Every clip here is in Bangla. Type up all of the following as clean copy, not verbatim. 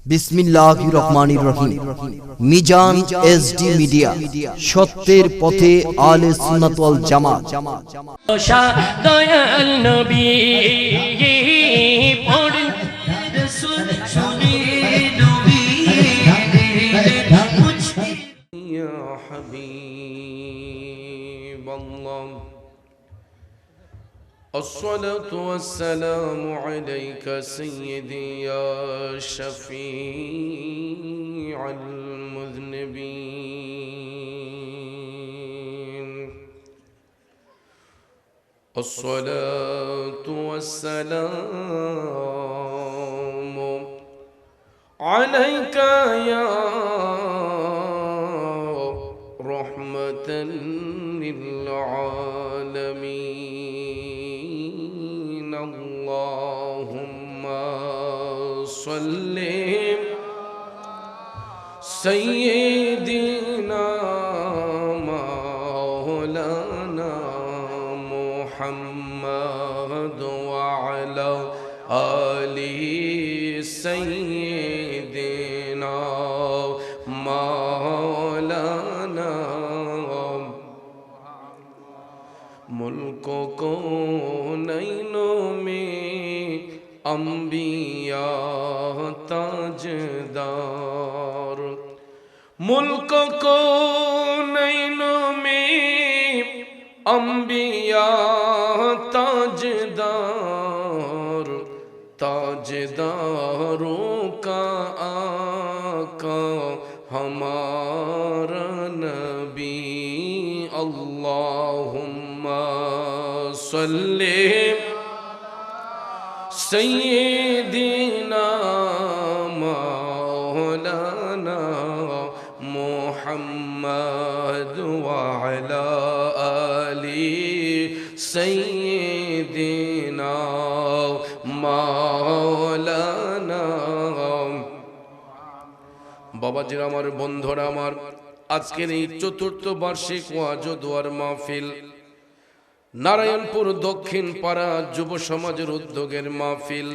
বিসমিল্লাহির রহমানির রহিম। মিজান এসডি মিডিয়া, সত্যের পথে আলে সুন্নাত ওয়াল জামাত। দয়াল নবী পড়ে রাসূল শুনে নবী ইয়া হাবিবাল্লাহ الصلاة والسلام عليك سيدي يا شفيع المذنبين الصلاة والسلام عليك يا رحمة للعالمين اللهم صل سيدنا مولانا محمد وعلى آله سيدنا مولانا मुल्क को नैनों में अंबिया ताजदार मुल्क को नैनों में अंबिया ताजदार ताजदारों का आका हमारा नबी अल्लाहुम्मा सल्ले सय्यिदिना मौलाना मुहम्मद व अला आलि सय्यिदिना मौलाना বাবাজিরা আমার, বন্ধুরা আমার, আজকের এই চতুর্থ বার্ষিক ওয়াজ ও দোয়ার মাহফিল নারায়ণপুর দক্ষিণ পাড়া যুব সমাজের উদ্যোগের মাহফিল।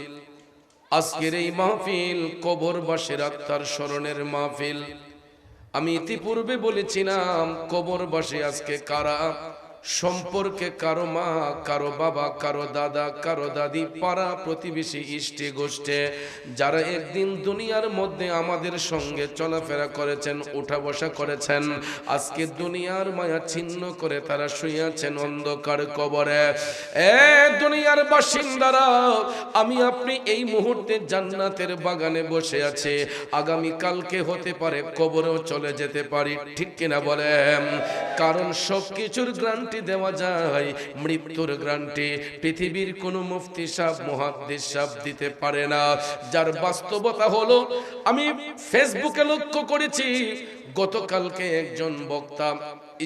আজকের এই মাহফিল কবরবাসীর আত্মার স্মরণের মাহফিল। আমি ইতিপূর্বে বলেছিলাম কবরবাসী আজকে কারা, সম্পর্কে কারো মা, কারো বাবা, কারো দাদা, কারো দাদি, পাড়া প্রতিবেশী, ইষ্টে গোষ্ঠে, যারা একদিন দুনিয়ার মধ্যে আমাদের সঙ্গে চলাফেরা করেছেন, উঠা বসা করেছেন, আজকে দুনিয়ার মায়া ছিন্ন করে তারা শুয়ে আছেন অন্ধকার কবরে। দুনিয়ার বাসিন্দারা, আমি আপনি এই মুহূর্তে জান্নাতের বাগানে বসে আছে, আগামী কালকে হতে পারে কবরেও চলে যেতে পারি, ঠিক কিনা বলেন? কারণ সবকিছুর গ্রান্টি দেওয়া যায়, মৃত্যুর গ্রান্টি পৃথিবীর কোন মুফতি সাহেব, মুহাদ্দিস সাহেব দিতে পারে না। যার বাস্তবতা হলো, আমি ফেসবুকে লক্ষ্য করেছি, গতকালকে একজন বক্তা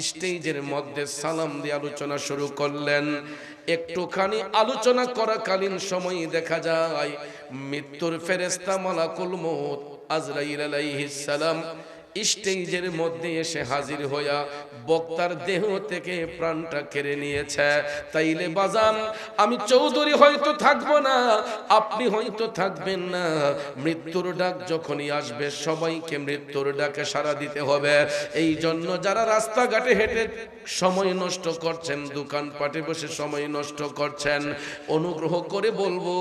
স্টেজের মধ্যে সালাম দিয়ে আলোচনা শুরু করলেন। একটুখানি আলোচনা করাকালীন সময় দেখা যায় মৃত্যুর ফেরেশতা মালাকুল মউত আজরাইল আলাইহিস সালাম স্টেজের মধ্যে এসে হাজির হইয়া বক্তার দেহ থেকে প্রাণটা কেড়ে নিয়েছে। তাইলে বাজান, আমি চৌধুরী হয়তো থাকবো না, আপনি হয়তো থাকবেন না, মৃত্যুর ডাক যখনই আসবে সবাইকে মৃত্যুর ডাকে সাড়া দিতে হবে। এই জন্য যারা রাস্তাঘাটে হেঁটে সময় নষ্ট করছেন, দোকানপাটে বসে সময় নষ্ট করছেন, অনুগ্রহ করে বলবো,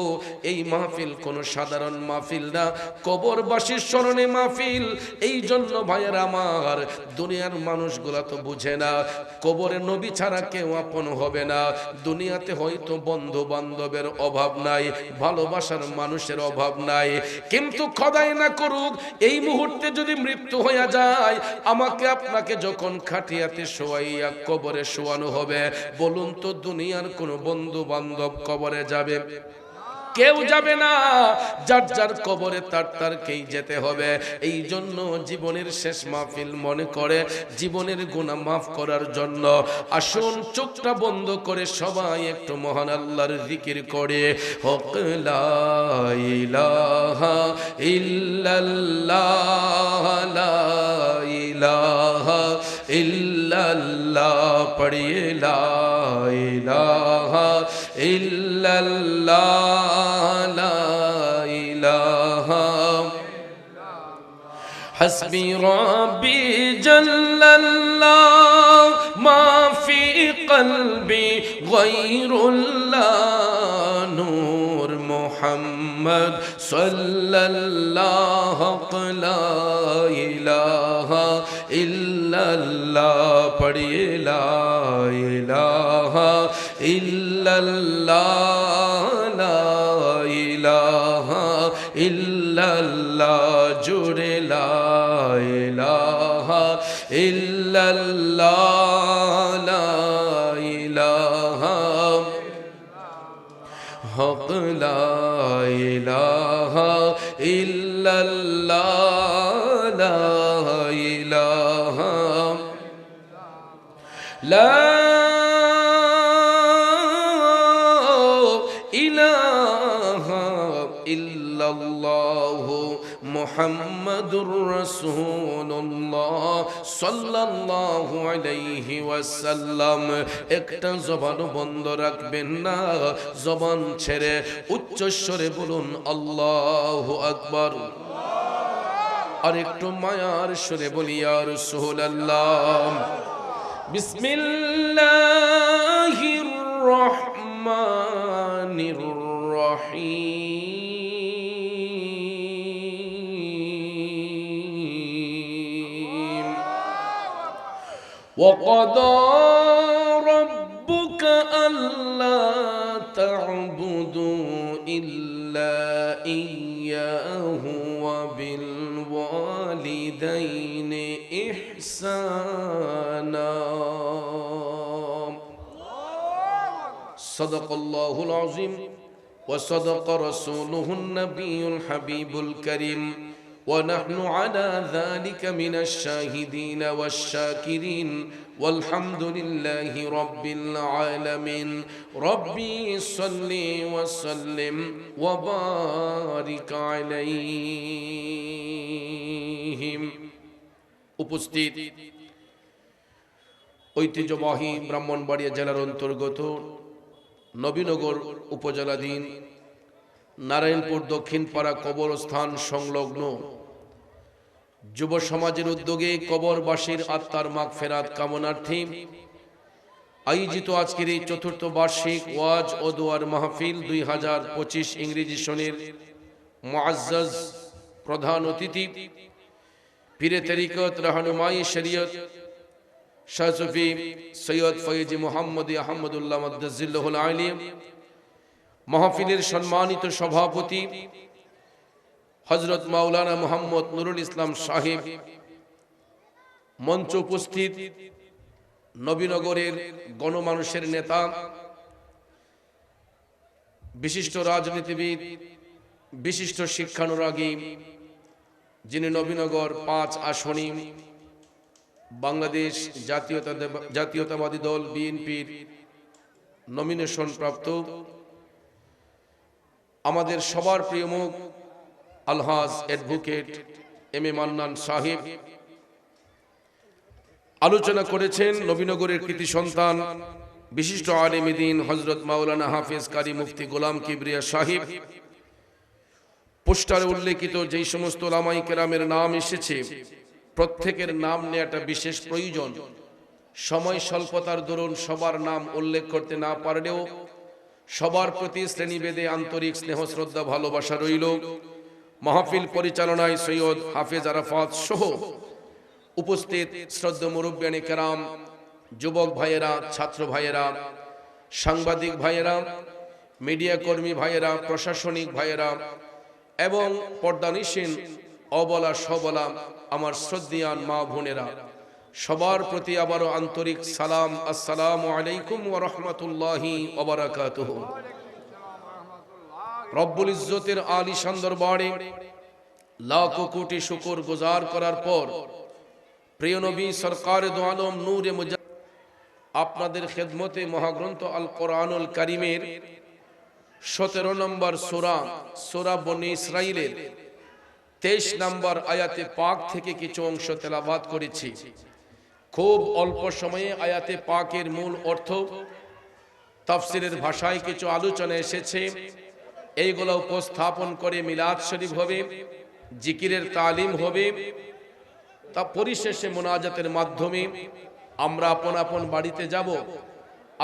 এই মাহফিল কোনো সাধারণ মাহফিল না, কবরবাসীর স্মরণে মাহফিল। এই জন্য ভাইয়ের আমার, দুনিয়ার মানুষগুলা তো বুঝে না কবরে নবী ছাড়া কেউ আপন হবে না। দুনিয়াতে হয়তো বন্ধু বান্ধবের অভাব নাই, ভালোবাসার মানুষের অভাব নাই, কিন্তু খোদাই না করুক এই মুহূর্তে যদি মৃত্যু হয়ে যায়, আমাকে আপনাকে যখন খাটিয়াতে শোয়াইয়া কবরে শোয়ানো হবে, বলুন তো দুনিয়ার কোন বন্ধু বান্ধব কবরে যাবে? কেউ যাবে না। যার যার কবরে তারকেই যেতে হবে। এই জন্য জীবনের শেষ মাহফিল মনে করে জীবনের গুনাহ মাফ করার জন্য আসুন চোখটা বন্ধ করে সবাই একটু মহান আল্লাহর জিকির করে, হক লা ইলাহা ইল্লাল্লাহ, লা ইলাহা ইল্লাল্লাহ, পড়িয়ে লা ইলাহা ইল্লাল্লাহ, লা ইলাহা حسبي ربي جل الله ما في قلبي غير الله نور محمد صلى الله لا إله إلا الله پڑھیے لا إله إلا الله لا إله إلا الله جڑے لا إله إلا الله لا إله حق لا إله إلا الله لا إله لا إله إلا الله محمد رسول الله সাল্লাল্লাহু আলাইহি ওয়াসাল্লাম। একটা জবান বন্ধ রাখবেন না, জবান ছেড়ে উচ্চ স্বরে বলুন আল্লাহু আকবার। আর একটু মায়ার সুরে বলি ইয়া রাসূলুল্লাহ। বিসমিল্লাহির রহমানির রহিম। وقضى ربك ألا تعبدوا إلا إياه وبالوالدين إحسانا صدق الله العظيم وصدق رسوله النبي الحبيب الكريم ونحن على ذلك من الشاهدين والشاكرين والحمد لله رب العالمين ربي صل وسلم وبارك عليهم। উপস্থিত ঐতিহ্যবাহী ব্রাহ্মণবাড়িয়া জেলার অন্তর্গত নবীনগর উপজেলাধীন নারায়ণপুর দক্ষিণ পাড়া কবরস্থান সংলগ্ন যুব সমাজের উদ্যোগে কবরবাসীর আত্মার মাগফিরাত কামনার্থে আয়োজিত আজকের এই চতুর্থ বার্ষিক ওয়াজ ও দোয়ার মাহফিল 2025 ইংরেজি সনের মুআজ্জাজ প্রধান অতিথি পীরে তরিকত রাহনুমাই শরীয়ত শাহ সুফি সৈয়দ ফয়েজি মুহাম্মদ আহমদুল্লাহ মাদ্দাজিল্লাহুল আলিম, মাহফিলের সম্মানিত সভাপতি হযরত মাওলানা মুহাম্মদ নুরুল ইসলাম সাহেব, মঞ্চ উপস্থিত নবীনগরের গণমানুষের নেতা, বিশিষ্ট রাজনীতিবিদ, বিশিষ্ট শিক্ষানুরাগী, যিনি নবীনগর 5 আসনে বাংলাদেশ জাতীয়তাবাদী দল বিএনপির নমিনেশন প্রাপ্ত আমাদের সবার প্রিয় মুখ আলহাজ অ্যাডভোকেট এম এ মান্নান সাহেব আলোচনা করেছেন। নবীনগরের কৃতি সন্তান বিশিষ্ট আলেমে দ্বীন হযরত মাওলানা হাফেজ কারি মুফতি গোলাম কিবরিয়া সাহেব, পোস্টারে উল্লেখিত যেই সমস্ত উলামায়ে কেরামের নাম এসেছে প্রত্যেকের নাম নেওয়াটা বিশেষ প্রয়োজন। সময় স্বল্পতার দরুন সবার নাম উল্লেখ করতে না পারলেও সবার প্রতি শ্রেণীভেদে আন্তরিক স্নেহ শ্রদ্ধা ভালোবাসা রইল। মাহফিল পরিচালনায় সৈয়দ হাফেজ আরাফাত সহ উপস্থিত শ্রদ্ধেয় মুরব্বিয়ানে কেরাম, যুবক ভাইয়েরা, ছাত্র ভাইয়েরা, সাংবাদিক ভাইয়েরা, মিডিয়া কর্মী ভাইয়েরা, প্রশাসনিক ভাইয়েরা এবং পর্দানিশীন অবলা সবলা আমার শ্রদ্ধেয়ান মা বোনেরা, সবার প্রতি আবারও আন্তরিক সালাম। আসসালামু আলাইকুম ওয়া রাহমাতুল্লাহি ওয়া বারাকাতুহু। রব্বুল ইজ্জতের আলিশান দরবারে লাখো কোটি শুকর গুজার করার পর প্রিয় নবী সরকারে দো আলম নূরে মুজাদ্দিদ আপনাদের খেদমতে মহাগ্রন্থ আল কোরআনুল কারীমের 17 নম্বর সূরা বনী ইসরাঈলের 23 নম্বর আয়াতে পাক থেকে কিছু অংশ তেলাওয়াত করেছি। খুব অল্প সময়ে আয়াতে পাকের মূল অর্থ, তাফসিরের ভাষায় কিছু আলোচনা এসেছে, এইগুলো উপস্থাপন করে মিলাদ শরীফ হবে, জিকিরের তালিম হবে, তা পরিশেষে মোনাজাতের মাধ্যমে আমরা আপন আপন বাড়িতে যাব।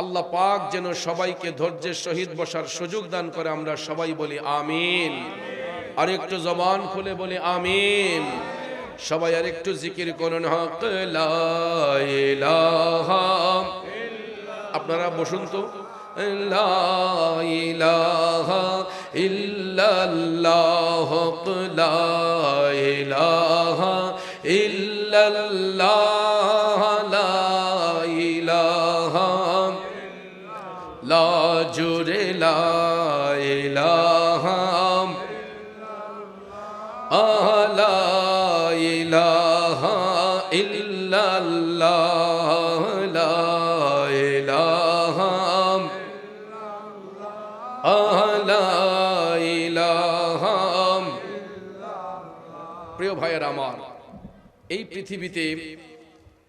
আল্লাহ পাক যেন সবাইকে ধৈর্যের সহিত বসার সুযোগ দান করে। আমরা সবাই বলি আমিন। আর একটু জবান খুলে বলি আমিন। সবাই আর একটু জিকির করুন, হক লা ইলাহা। আপনারা বসুন তো। লা ইলাহা ইল্লাল্লাহ, লা ইলাহা ইল্লাল্লাহ, লা ইলাহা লা জুরে লা ইলাহা লা ইলাহা ইল্লাল্লাহ, লা ইলাহা লা ইলাহা। প্রিয় ভাইয়েরা আমার, এই পৃথিবীতে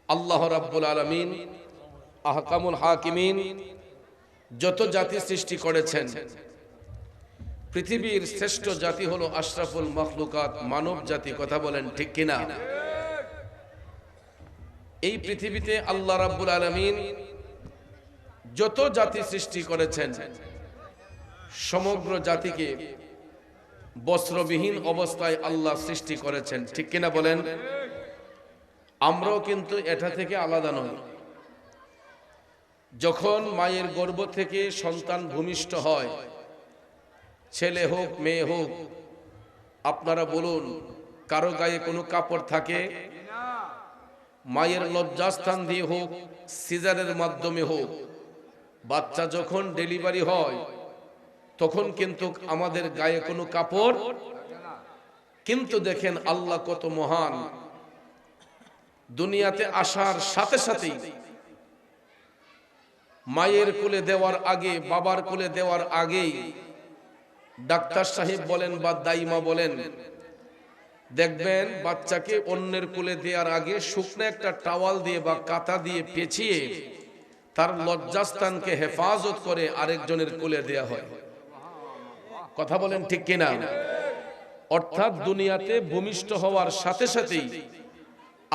আল্লাহ রাব্বুল আলামিন আহকামুল হাকিমিন যত জাতি সৃষ্টি করেছেন, পৃথিবীর শ্রেষ্ঠ জাতি হলো আশরাফুল মাখলুকাত, মানব জাতি। কথা বলেন ঠিক কিনা? এই পৃথিবীতে আল্লাহ রাব্বুল আলামিন যত জাতি সৃষ্টি করেছেন, সমগ্র জাতিকে বস্ত্রবিহীন অবস্থায় আল্লাহ সৃষ্টি করেছেন। ঠিক কিনা বলেন? আমরাও কিন্তু এটা থেকে আলাদা নই। যখন মায়ের গর্ভ থেকে সন্তান ভূমিষ্ঠ হয়, ছেলে হোক মেয়ে হোক, আপনারা বলুন, কারো গায়ে কোনো কাপড় থাকে? মায়ের লজ্জাস্থান দিয়ে হোক, সিজারের মাধ্যমে হোক, বাচ্চা যখন ডেলিভারি হয় তখন কিন্তু আমাদের গায়ে কোনো কাপড়। কিন্তু দেখেন আল্লাহ কত মহান, দুনিয়াতে আসার সাথে সাথেই মায়ের কোলে দেওয়ার আগে, বাবার কোলে দেওয়ার আগেই ডাক্তার সাহেব বলেন বা দাইমা বলেন, দেখবেন বাচ্চাকে অন্যের কোলে দেওয়ার আগে শুকনো একটা টাওয়াল দিয়ে বা কাঁথা দিয়ে পেঁচিয়ে তার লজ্জাস্থানকে হেফাজত করে আরেকজনের কোলে দেয়া হয়। কথা বলেন ঠিক কিনা? অর্থাৎ দুনিয়াতে ভূমিষ্ঠ হওয়ার সাথে সাথেই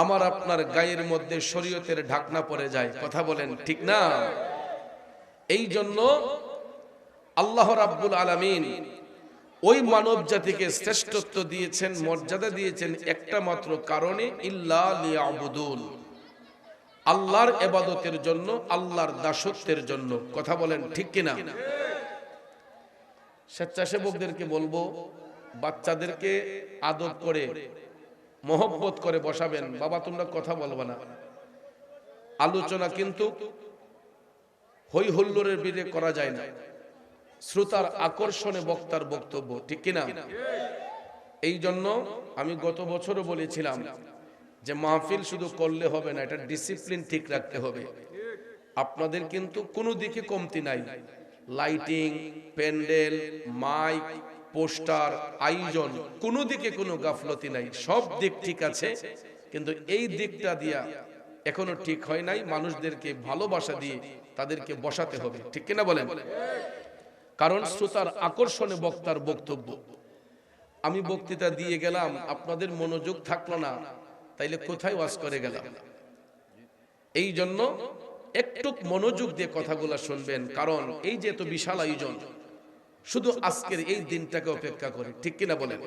আমার আপনার গায়ের মধ্যে শরীয়তের ঢাকনা পড়ে যায়। কথা বলেন ঠিক না? এই জন্য আল্লাহ রাব্বুল আলামিন ওই মানব জাতিকে শ্রেষ্ঠত্ব দিয়েছেন, মর্যাদা দিয়েছেন একটা মাত্র কারণে, ইল্লা লিয়াবুদুন, আল্লাহর ইবাদতের জন্য, আল্লাহর দাসত্বের জন্য। কথা বলেন ঠিক কিনা? স্বেচ্ছাসেবকদেরকে বলবো, বাচ্চাদেরকে আদব করে মহব্বত করে বসাবেন। বাবা তোমরা কথা বলবা না। আলোচনা কিন্তু হই হুল্লোড়ের বিরে করা যায় না, শ্রোতার আকর্ষণে বক্তার বক্তব্য। ঠিক কিনা? এই জন্য আমি গত বছরও বলেছিলাম যে মাহফিল শুধু করলে হবে না, এটা ডিসিপ্লিন ঠিক রাখতে হবে। আপনাদের কিন্তু কোনো দিকে কমতি নাই। লাইটিং, প্যান্ডেল, মাইক, পোস্টার, আয়োজন, কোনো দিকে কোনো গাফলতি নাই। সব দিক ঠিক আছে, কিন্তু এই দিকটা দিয়া এখনো ঠিক হয় নাই। মানুষদেরকে ভালোবাসা দিয়ে তাদেরকে বসাতে হবে। ঠিক কিনা বলেন? কারণ শ্রোতার আকর্ষণে বক্তার বক্তব্য। আমি বক্তৃতা দিয়ে গেলাম, আপনাদের মনোযোগ থাকলো না, তাইলে কোথায় ওয়াজ করে গেলাম? এই জন্য একটু মনোযোগ দিয়ে কথাগুলো শুনবেন, কারণ এই যে এত বিশাল আয়োজন, শুধু আজকের এই দিনটাকে অপেক্ষা করে। ঠিক কিনা বলেন?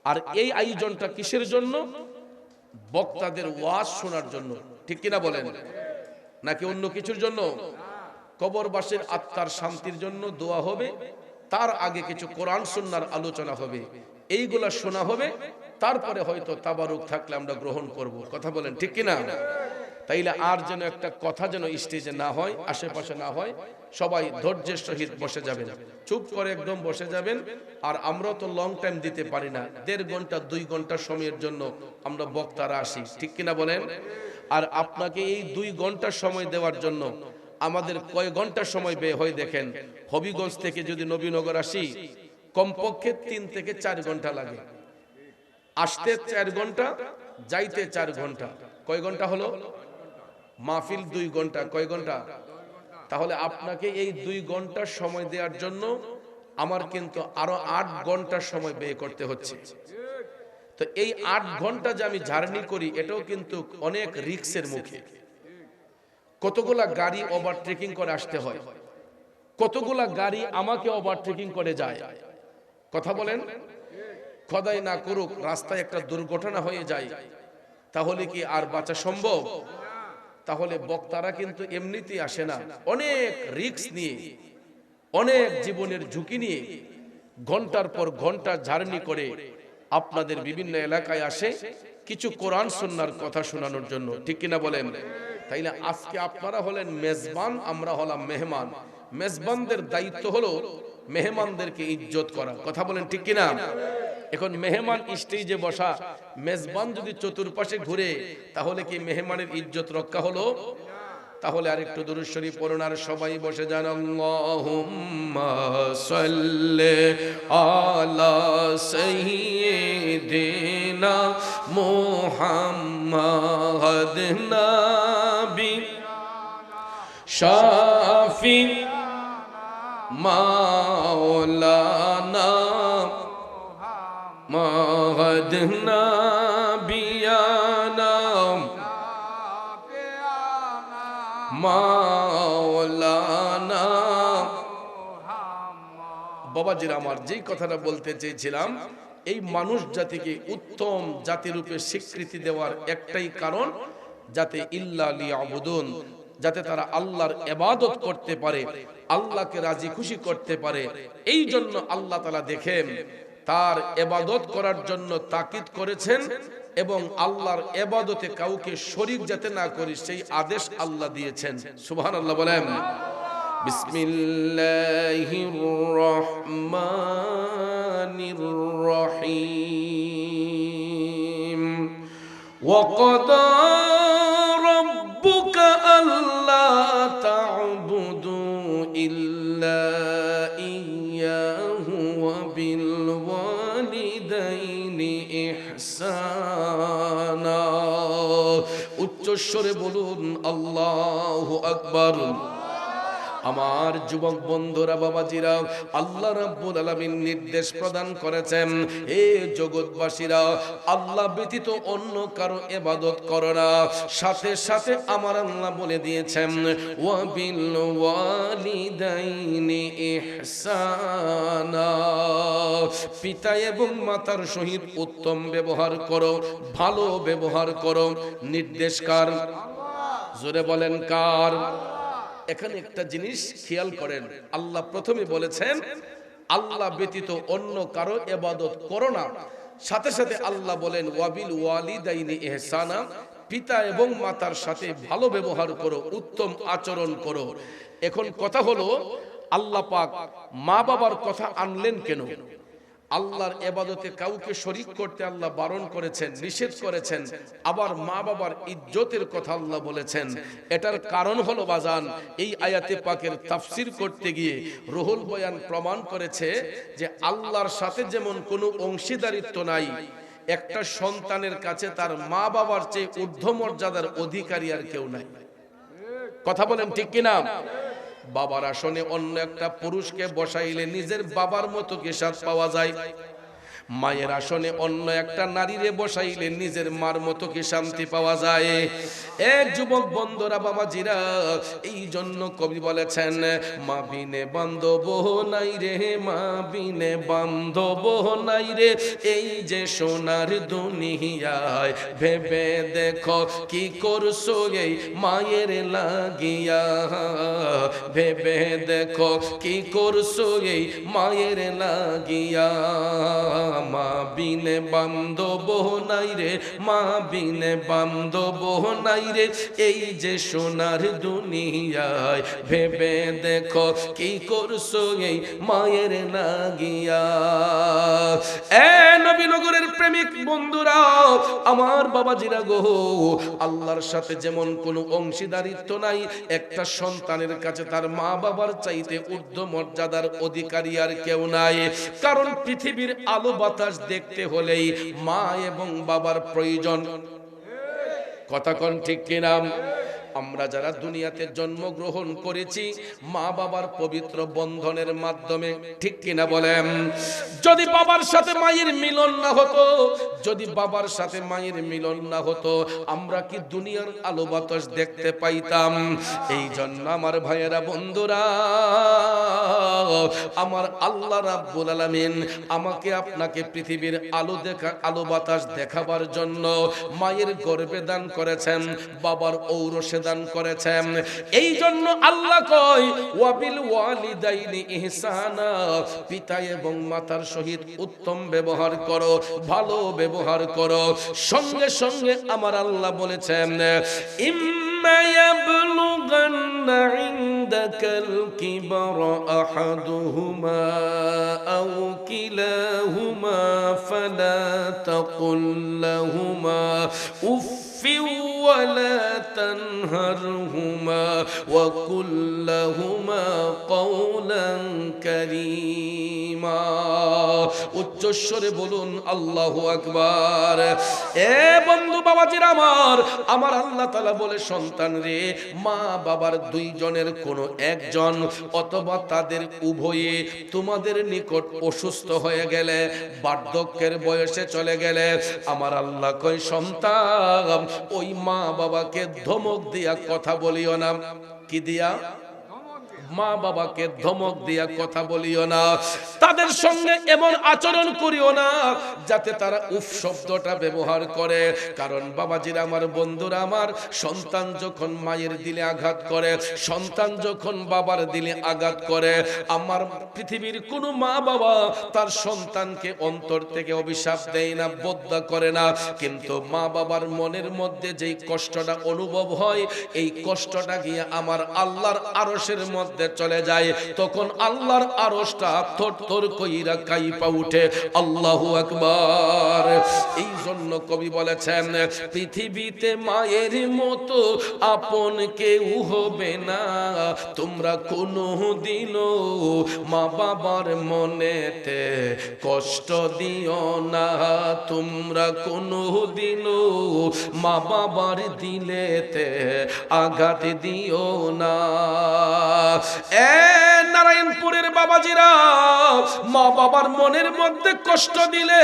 আর এই আয়োজনটা কিসের জন্য? বক্তাদের ওয়াজ শোনার জন্য। ঠিক কিনা বলেন? নাকি অন্য কিছুর জন্য? কবরবাসীর আত্মার শান্তির জন্য দোয়া হবে, তার আগে কিছু কোরআন সুন্নাহর আলোচনা হবে, এইগুলা শোনা হবে, তারপরে হয়তো তাবারুক থাকলে আমরা গ্রহণ করব। কথা বলেন ঠিক কিনা? তাইলে আর যেন একটা কথা যেন স্টেজে না হয়, আশেপাশে না হয়, সবাই ধৈর্যের সহিত বসে যাবেন, চুপ করে একদম বসে যাবেন। আর আমরা তো লং টাইম দিতে পারি না, 1.5 ঘন্টা 2 ঘন্টা সময়ের জন্য আমরা বক্তারা আসি। ঠিক কিনা বলেন? আর আপনাকে এই 2 ঘন্টা সময় দেওয়ার জন্য আমাদের কয় ঘন্টা সময় ব্যয় হয় দেখেন। হবিগঞ্জ থেকে যদি নবীনগর আসি, কমপক্ষে 3 থেকে 4 ঘন্টা লাগে। আসতে 4 ঘন্টা, যাইতে 4 ঘন্টা। কয় ঘন্টা হলো? মাহফিল 2 ঘন্টা, কয় ঘন্টা? তাহলে আপনাকে এই 2 ঘন্টা সময় দেওয়ার জন্য আমার কিন্তু আরো 8 ঘন্টা সময় ব্যয় করতে হচ্ছে। তো এই 8 ঘন্টা যে আমি জার্নি করি এটাও কিন্তু অনেক রিস্কের মুখে। কতগুলা গাড়ি ওভারটেকিং করে আসতে হয়, কতগুলা গাড়ি আমাকে ওভারটেকিং করে যায়। কথা বলেন, খোদাই না করুক রাস্তায় একটা দুর্ঘটনা হয়ে যায়, তাহলে কি আর বাঁচা সম্ভব? তাহলে বক্তারা কিন্তু এমনিতেই আসে না, অনেক রিস্ক নিয়ে, অনেক জীবনের ঝুঁকি নিয়ে ঘন্টার পর ঘন্টা জার্নি করে আপনাদের বিভিন্ন এলাকায় আসে কিছু কোরআন সুন্নাহর কথা শোনানোর জন্য, ঠিক কিনা বলেন? তাইলে আজকে আপনারা হলেন মেজবান, আমরা হলাম মেহমান। মেজবানদের দায়িত্ব হলো মেহমানদেরকে ইজ্জত করা। কথা বলেন ঠিক কিনা? এখন মেহমান স্টেজে বসা, মেজবান যদি চতুর্পাশে ঘুরে, তাহলে কি মেহমানের ইজ্জত রক্ষা হলো? তাহলে আরেকটু দুরূদ শরীফ পড়ুন আর সবাই বসে যান। আল্লাহুম্মা সাল্লি আলা সাইয়্যিদিনা মুহাম্মাদ নবী শাফি মাওলানা মুহাম্মাদ নবিয়ানা মাওলানা। বাবাজিরা আমার যেই কথাটা বলতে চেয়েছিলাম, এই মানুষ জাতিকে উত্তম জাতি রূপে স্বীকৃতি দেওয়ার একটাই কারণ, যাতে ইল্লা লিয়াবুদুন, যাতে তারা আল্লাহর ইবাদত করতে পারে, আল্লাহকে রাজি খুশি করতে পারে। এই জন্য আল্লাহ তাআলা দেখেন তার ইবাদত করার জন্য তাকিদ করেছেন এবং আল্লাহর ইবাদতে কাউকে শরীক যাতে না করি সেই আদেশ আল্লাহ দিয়েছেন। সুবহানাল্লাহ বলেন। বিসমিল্লাহির রহমানির রহিম। ওয়া ক্বাদা রাব্বুকা আল্লা তা'বুদু ইল্লা ইয়্যাহু ওয়া বিল ওয়ালিদাইনি ইহসানা। উচ্চস্বরে বলুন আল্লাহু আকবার। আমার যুবক বন্ধুরা, বাবাজিরা, আল্লাহ রাব্বুল আলামিন নির্দেশ প্রদান করেছেন, হে জগৎবাসীরা, আল্লাহ ব্যতীত অন্য কারো ইবাদত করো না। সাথে সাথে আমার আল্লাহ বলে দিয়েছেন, ওয়া বিল ওয়ালিদাইনি ইহসানা, পিতা এবং মাতার সহিত উত্তম ব্যবহার করো, ভালো ব্যবহার করো। নির্দেশ কার? জোরে বলেন কার? এখানে একটা জিনিস খেয়াল করেন, আল্লাহ প্রথমে বলেছেন আল্লাহ ব্যতীত অন্য কারো ইবাদত করো না। সাথে সাথে আল্লাহ বলেন ওয়াবিল ওয়ালিদাইনি ইহসানা, পিতা এবং মাতার সাথে ভালো ব্যবহার করো, উত্তম আচরণ করো। এখন কথা হলো, আল্লাহ পাক মা বাবার কথা আনলেন কেন? আল্লাহর ইবাদতে কাউকে শরীক করতে আল্লাহ বারণ করেছেন, নিষেধ করেছেন, আবার মা বাবার ইজ্জতের কথা আল্লাহ বলেছেন। এটার কারণ হলো বাজান, এই আয়াতে পাকের তাফসীর করতে গিয়ে রুহুল বয়ান প্রমাণ করেছে যে আল্লাহর সাথে যেমন কোনো অংশীদারিত্ব নাই, একটা সন্তানের কাছে তার মা বাবার চেয়ে ঊর্ধ্ব মর্যাদার অধিকারী আর কেউ নাই। কথা বলেন ঠিক কিনা? বাবার আসনে অন্য একটা পুরুষকে বসাইলে নিজের বাবার মতো কি স্বাদ পাওয়া যায়? মায়ের আসনে অন্য একটা নারীরে বসাইলে নিজের মার মতো কি শান্তি পাওয়া যায়? এক যুবক বন্ধুরা, বাবাজিরা, এই জন্য কবি বলেছেন, মা বিনে বান্ধব নাই রে, মা বিনে বান্ধব নাই রে, এই যে সোনার দুনিয়ায়, ভেবে দেখো কি করছো এই মায়ের লাগিয়া, ভেবে দেখো কি করছো এই মায়ের লাগিয়া। মা বিনে বান্ধব নাই রে, মা বিনে বান্ধব নাই রে, এই যে সোনার দুনিয়ায়, ভেবে দেখো কি করছো এই মায়ের লাগিয়া। এ নবীনগরের প্রেমিক বন্ধুরা, আমার বাবাজিরা গো, আল্লাহর সাথে যেমন কোনো অংশীদারিত্ব নাই, একটা সন্তানের কাছে তার মা বাবার চাইতে ঊর্ধ্ব মর্যাদার অধিকারী আর কেউ নাই। কারণ পৃথিবীর আলো বাতাস দেখতে হলেই মা এবং বাবার প্রয়োজন। কথা কোন ঠিক কিনা? আমরা যারা দুনিয়াতে জন্মগ্রহণ করেছি মা বাবার পবিত্র বন্ধনের মাধ্যমে, ঠিক কিনা বলেন? যদি বাবার সাথে মায়ের মিলন না হতো, যদি বাবার সাথে মায়ের মিলন না হতো, আমরা কি দুনিয়ার আলো বাতাস দেখতে পাইতাম? এই জন্য আমার ভাইয়েরা, বন্ধুরা, আমার আল্লাহ রাব্বুল আলামিন আমাকে আপনাকে পৃথিবীর আলো বাতাস দেখাবার জন্য মায়ের গর্ভে দান করেছেন, বাবার ঔরসে দান করেছেন। এই জন্য আল্লাহ কয় ওয়াবিল ওয়ালিদাইনি ইহসানা, পিতা এবং মাতার সহিত উত্তম ব্যবহার করো, ভালো ব্যবহার করো। সঙ্গে সঙ্গে আমার আল্লাহ বলেছেন ইম্মা ইয়াবলুগান্না ইনদাকাল কিবরা আহাদুহুমা আও কিলাহুমা ফালা তাকুল লাহুমা উফফি ওয়ালা তানহারহুমা ওয়া কুল লাহুমা কওলান কারীমা। উচ্চস্বরে বলুন আল্লাহু আকবার। এ বন্ধু বাবাজিরা আমার আল্লাহ তাআলা বলে, সন্তান রে, মা বাবার দুইজনের কোনো একজন অথবা তাদের উভয়ে তোমাদের নিকট অসুস্থ হয়ে গেলে, বার্ধক্যের বয়সে চলে গেলে, আমার আল্লাহ কয় সন্তান ওই মা বাবাকে ধমক দিয়া কথা বলিও না। কি দিয়া? মা বাবাকে ধমক দিয়া কথা বলিও না, তাদের সঙ্গে এমন আচরণ করিও না যাতে তারা উফ শব্দটা ব্যবহার করে। কারণ বাবাজিরা আমার, বন্ধুরা আমার, সন্তান যখন মায়ের দিলে আঘাত করে, সন্তান যখন বাবার দিলে আঘাত করে, আমার পৃথিবীর কোনো মা বাবা তার সন্তানকে অন্তর থেকে অভিশাপ দেয় না, বদ্দা করে না। কিন্তু মা বাবার মনের মধ্যে যেই কষ্টটা অনুভব হয়, এই কষ্টটা গিয়ে আমার আল্লাহর আরশের মধ্যে চলে যায়। তখন আল্লাহর আরশটা থরথর কইরা কাঁপা উঠে। আল্লাহু আকবার। এই জন্য কবি বলেছেন পৃথিবীতে মায়ের মতো আপন কেউ হবে না, তোমরা কোনোদিনও মা বাবার মনেতে কষ্ট দিও না, তোমরা কোনোদিনও মা বাবার দিলেতে আঘাত দিও না। নারায়ণপুরের বাবাজিরা, মা বাবার মনের মধ্যে কষ্ট দিলে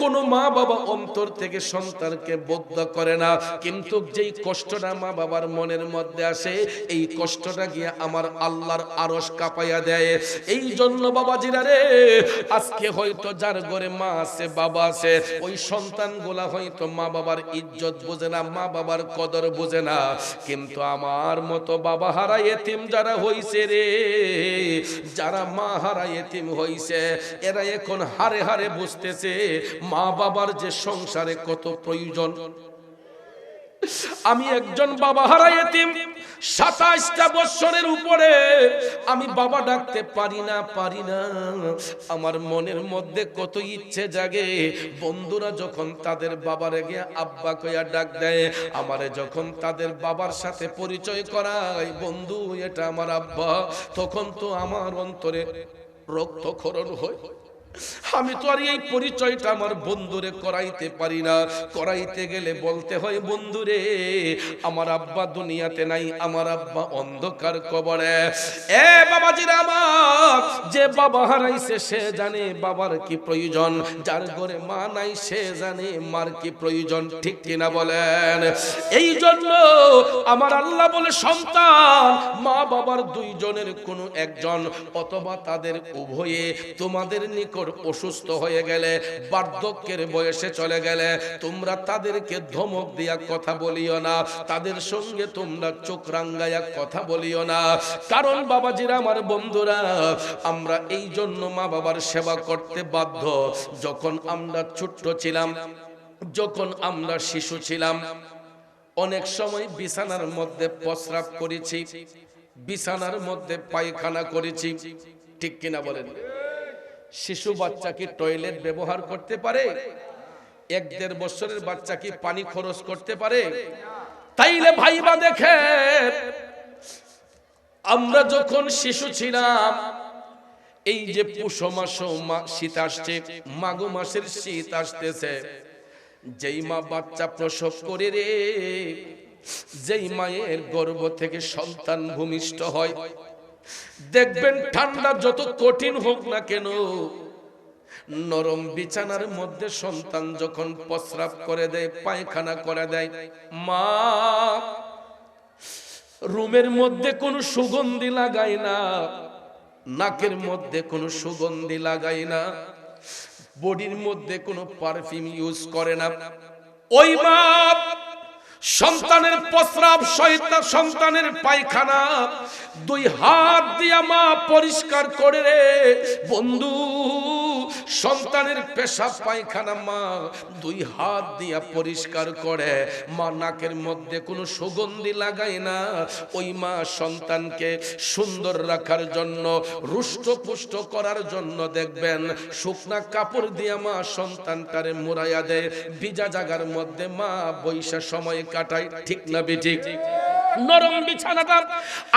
কোন মা বাবা অন্তর থেকে সন্তানকে বদ্ধ করে না, কিন্তু যেই কষ্টটা মা বাবার মনের মধ্যে আসে, এই কষ্টটা গিয়ে আমার আল্লাহর আরশ কাঁপাইয়া দেয়। এই জন্য বাবাজিরা রে, আজকে হয়তো যার ঘরে মা আছে, বাবা আছে, ওই সন্তানগুলা হয়তো মা বাবার ইজ্জত বোঝে না, মা বাবার কদর বোঝে না। কিন্তু আমার মতো বাবা হারা এতিম যারা হইছে রে, যারা মা হারা এতিম হইছে, এরা এখন হারে হারে বুঝতেছে মা বাবার যে সংসারে কত প্রয়োজন। আমি একজন বাবা হারা এতিম, 27টা বছরের উপরে আমি বাবা ডাকতে পারি না। আমার মনের মধ্যে কত ইচ্ছে জাগে, বন্ধুরা যখন তাদের বাবারে গিয়ে আব্বা কইয়া ডাক দেয়, আমারে যখন তাদের বাবার সাথে পরিচয় করায়, বন্ধু এটা আমার আব্বা, তখন তো আমার অন্তরে রক্তক্ষরণ হয়। আমি তো আর এই পরিচয়টা আমার বন্ধুরে করাইতে পারি না। করাইতে গেলে বলতে হয়, বন্ধুরে আমার আব্বা দুনিয়াতে নাই, আমার আব্বা অন্ধকার কবরে। এ বাবাজিরা আমার, যে বাবা হারাইছে সে জানে বাবার কি প্রয়োজন, যার ঘরে মা নাই সে জানে মার কি প্রয়োজন, ঠিক কিনা বলেন? এই জন্য আমার আল্লাহ বলে, সন্তান মা বাবার দুইজনের কোনো একজন অথবা তাদের উভয়ে তোমাদের নিকট অসুস্থ হয়ে গেলে, বার্ধক্যের বয়সে চলে গেলে, তোমরা তাদেরকে ধমক দিয়া কথা বলিও না, তাদের সঙ্গে তোমরা চোখ রাঙ্গায়া কথা বলিও না। কারণ বাবাজিরা আমার, বন্ধুরা, আমরা এই জন্য মা বাবার সেবা করতে বাধ্য। যখন আমরা ছোট্ট ছিলাম, যখন আমরা শিশু ছিলাম, অনেক সময় বিছানার মধ্যে প্রস্রাব করেছি, বিছানার মধ্যে পায়খানা করেছি, ঠিক কিনা বলেন? শিশু বাচ্চা কি টয়লেট ব্যবহার করতে পারে? 1-1.5 বছরের বাচ্চা কি পানি খরচ করতে পারে? তাইলে ভাইবা দেখেন, আমরা যখন শিশু ছিলাম, এই যে পুষ মাস, শীত আসছে, মাঘ মাসের শীত আসতেছে, যেই মা বাচ্চা প্রসব করে রে, যেই মায়ের গর্ভ থেকে সন্তান ভূমিষ্ঠ হয়, দেখবেন ঠান্ডা যত কঠিন হোক না কেন, নরম বিছানার মধ্যে সন্তান যখন প্রস্রাব করে দেয়, পায়খানা করে দেয়, মা রুমের মধ্যে কোনো সুগন্ধি লাগায় না, নাকের মধ্যে কোনো সুগন্ধি লাগায় না, বডির মধ্যে কোনো পারফিউম ইউজ করে না। ওই মা সন্তানের প্রস্রাব, সন্তানের পায়খানা দুই হাত দিয়া মা পরিষ্কার করে রে বন্ধু। সন্তানের পেশাব পায়খানা মা দুই হাত দিয়া পরিষ্কার করে। মা নাকের মধ্যে কোনো সুগন্ধি লাগায় না। ওই মা সন্তানকে সুন্দর রাখার জন্য, রুষ্টপুষ্ট করার জন্য দেখবেন শুকনা কাপড় দিয়া মা সন্তানটারে মুড়াইয়া দেয়। ভিজা জায়গার মধ্যে মা বৈশা সময় কাটায়, ঠিক না বেঠিক? নরম বিছানাটা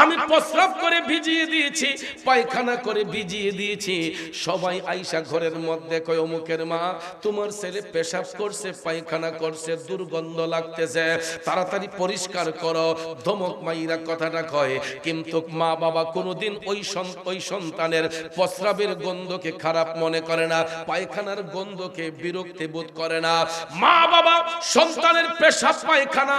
আমি প্রস্রাব করে ভিজিয়ে দিয়েছি, পায়খানা করে ভিজিয়ে দিয়েছি। সবাই আইসা ঘরের মধ্যে কয়, অমুকের মা তোমার ছেলে পেশাব করছে, পায়খানা করছে, দুর্গন্ধ লাগতেছে, তাড়াতাড়ি পরিষ্কার করো। ধমক মাইরা কথাটা কয়, কিন্তু মা বাবা কোনোদিন ওই সন্তানের প্রস্রাবের গন্ধকে খারাপ মনে করে না, পায়খানার গন্ধকে বিরক্তি বোধ করে না। মা বাবা সন্তানের পেশাব পায়খানা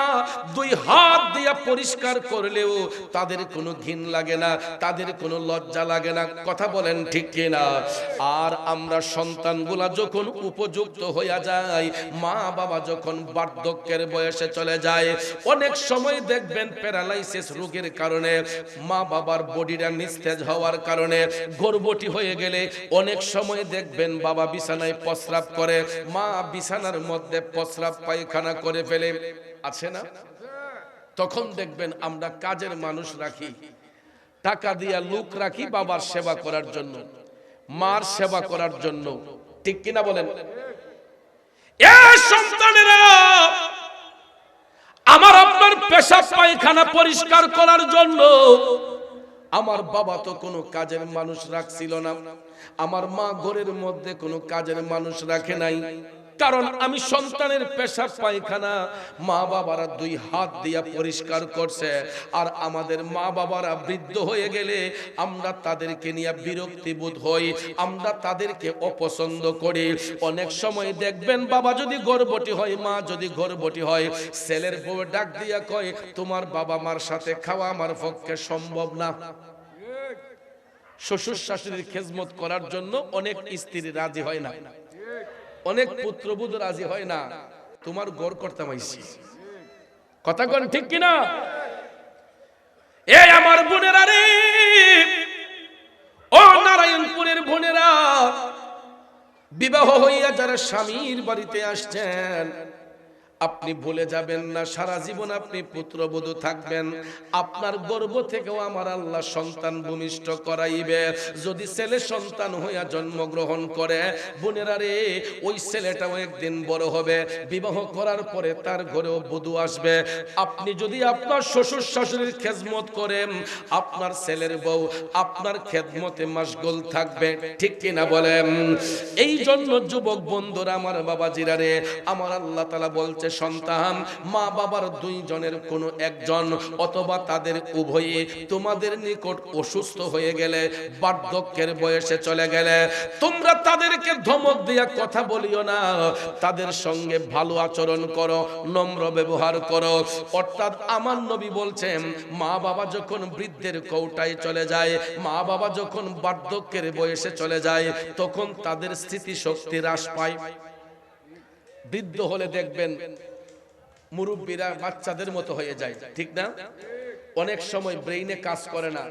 দুই হাত দিয়া পরিষ্কার করলেও তাদের কোনো ঘিন লাগে না, তাদের কোনো লজ্জা লাগে না। কথা বলেন ঠিক কিনা? আর আমরা সন্তানগুলা যখন উপযুক্ত হইয়া যায়, মা বাবা যখন বার্ধক্যের বয়সে চলে যায়, অনেক সময় দেখবেন প্যারালাইসিস রোগের কারণে, মা বাবার বডিটা নিস্তেজ হওয়ার কারণে, গর্ভবতী হয়ে গেলে অনেক সময় দেখবেন বাবা বিছানায় প্রস্রাব করে, মা বিছানার মধ্যে প্রস্রাব পায়খানা করে ফেলে, আছে না? তখন দেখবেন আমরা কাজের মানুষ রাখি, টাকা দিয়া লোক রাখি বাবার সেবা করার জন্য, মার সেবা করার জন্য, ঠিক কিনা বলেন? এই সন্তানেরা আমার আপনার পেশাব পায়খানা পরিষ্কার করার জন্য আমার বাবা তো কোনো কাজের মানুষ রাখছিল না, আমার মা ঘরের মধ্যে কোনো কাজের মানুষ রাখে নাই। কারণ আমি সন্তানের পেশাব পায়খানা মা বাবারা দুই হাত দিয়া পরিষ্কার করছে। আর আমাদের মা বাবারা বৃদ্ধ হয়ে গেলে আমরা তাদেরকে নিয়ে বিরক্তি বোধ হই, আমরা তাদেরকে অপছন্দ করি। অনেক সময় দেখবেন বাবা যদি গর্ভবতী হয়, মা যদি গর্ভবতী হয়, ছেলের বউ ডাক দিয়া কয়, তোমার বাবা মার সাথে খাওয়া আমার পক্ষে সম্ভব না। শ্বশুর শাশুড়ির খেজমত করার জন্য অনেক স্ত্রী রাজি হয় না, অনেক পুত্রবধূ রাজি হয় না, তোমার গড় করতাম আইছি। কথা কোন ঠিক কিনা? এই আমার বোনেরা রে, ও নারায়ণপুরের বোনেরা, বিবাহ হইয়া যারা স্বামীর বাড়িতে আসছেন, আপনি ভুলে যাবেন না সারা জীবন আপনি পুত্রবধূ থাকবেন। আপনার গর্ভ থেকেও আমার আল্লাহ সন্তান ভূমিষ্ঠ করাইবে। যদি ছেলে সন্তান হইয়া জন্মগ্রহণ করে, বোনেরা রে, ওই ছেলেটাও একদিন বড় হবে, বিবাহ করার পরে তার ঘরেও বধূ আসবে। আপনি যদি আপনার শ্বশুর শাশুড়ির খেদমত করেন, আপনার ছেলের বউ আপনার খেদমতে মাশগুল থাকবে, ঠিক কিনা বলেন? এই জন্য যুবক বন্ধুরা, আমার বাবাজিরা রে, আমার আল্লাহ তাআলা বলছে, সন্তান মা বাবার দুইজনের কোনো একজন অথবা তাদের উভয়ে তোমাদের নিকট অসুস্থ হয়ে গেলে, বার্ধক্যের বয়সে চলে গেলে, তোমরা তাদেরকে ধমক দিয়া কথা বলিও না, তাদের সঙ্গে ভালো আচরণ করো, নম্র ব্যবহার করো। অর্থাৎ আমার নবী বলছেন, মা বাবা যখন বৃদ্ধের কৌটায় চলে যায়, মা বাবা যখন বার্ধক্যের বয়সে চলে যায়, তখন তাদের স্মৃতিশক্তি হ্রাস পায়। বৃদ্ধ হলে দেখবেন মুরব্বীরা বাচ্চাদের মতো হয়ে যায়, ঠিক না? অনেক সময় ব্রেইনে কাজ করে না,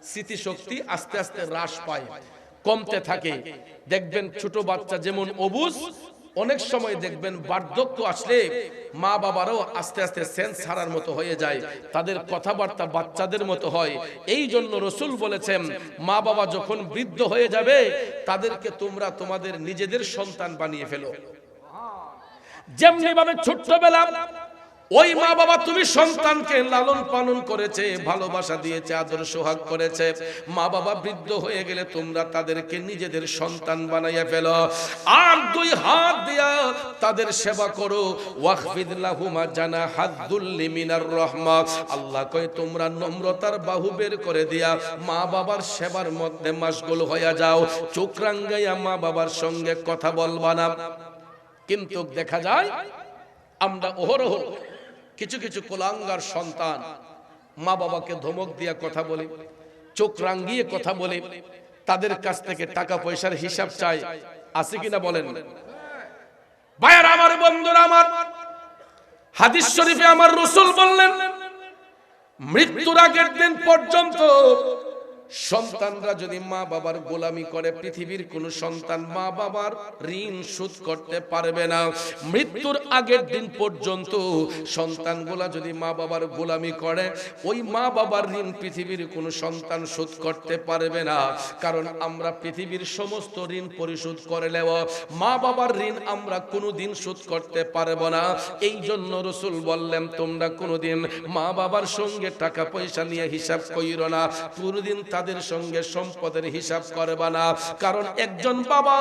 স্মৃতিশক্তি আস্তে আস্তে হ্রাস পায়, কমতে থাকে। দেখবেন ছোট বাচ্চা যেমন অবুঝ, অনেক সময় দেখবেন বার্ধক্য আসলে মা বাবারাও আস্তে আস্তে সেন্স হারার মতো হয়ে যায়, তাদের কথাবার্তা বাচ্চাদের মতো হয়। এই জন্য রাসূল বলেছেন, মা বাবা যখন বৃদ্ধ হয়ে যাবে, তাদেরকে তোমরা তোমাদের নিজেদের সন্তান বানিয়ে ফেলো। যেমনি ভাবে ছোট্টবেলা ওই মা বাবা তুমি সন্তানকে লালন পালন করেছে, ভালোবাসা দিয়েছে, আদর সোহাগ করেছে। মা বাবা বৃদ্ধ হয়ে গেলে তোমরা তাদেরকে নিজেদের সন্তান বানাইয়া ফেলো, আর দুই হাত দিয়া তাদের সেবা করো। ওয়াখফিদ লাহুমা জানাহাদ-দুল্লি মিনার রাহমা, আল্লাহ কয় তোমরা নম্রতার বাহু বের করে দিয়া মা বাবার সেবার মধ্যে মাশগুল হয়ে যাও। চোখ রাঙ্গাইয়া মা বাবার সঙ্গে কথা বলবা না। কিন্তু দেখা যায় আমরা অহরহ কিছু কিছু কুলাঙ্গার সন্তান মা বাবাকে ধমক দিয়া কথা বলে, চোখ রাঙ্গিয়ে কথা বলে, তাদের কাছ থেকে টাকা পয়সার হিসাব চাই। আছে কিনা বলেন? ভাইয়ার আমার, বন্ধুরা আমার, হাদিস শরীফে আমার রাসূল বললেন মৃত্যুর আগের দিন পর্যন্ত সন্তানরা যদি মা বাবার গোলামি করে, পৃথিবীর কোন সন্তান মা বাবার ঋণ শোধ করতে পারবে না। মৃত্যুর আগের দিন পর্যন্ত সন্তানগুলা যদি মা বাবার গোলামি করে, ওই মা বাবার ঋণ পৃথিবীর কোন সন্তান শোধ করতে পারবে না। কারণ আমরা পৃথিবীর সমস্ত ঋণ পরিশোধ করলেও মা বাবার ঋণ আমরা কোনোদিন শোধ করতে পারবো না। এই জন্য রাসূল বললেন তোমরা কোনোদিন মা বাবার সঙ্গে টাকা পয়সা নিয়ে হিসাব কইরো না, কোনোদিন তাদের সঙ্গে সম্পদের হিসাব করবা না। কারণ একজন বাবা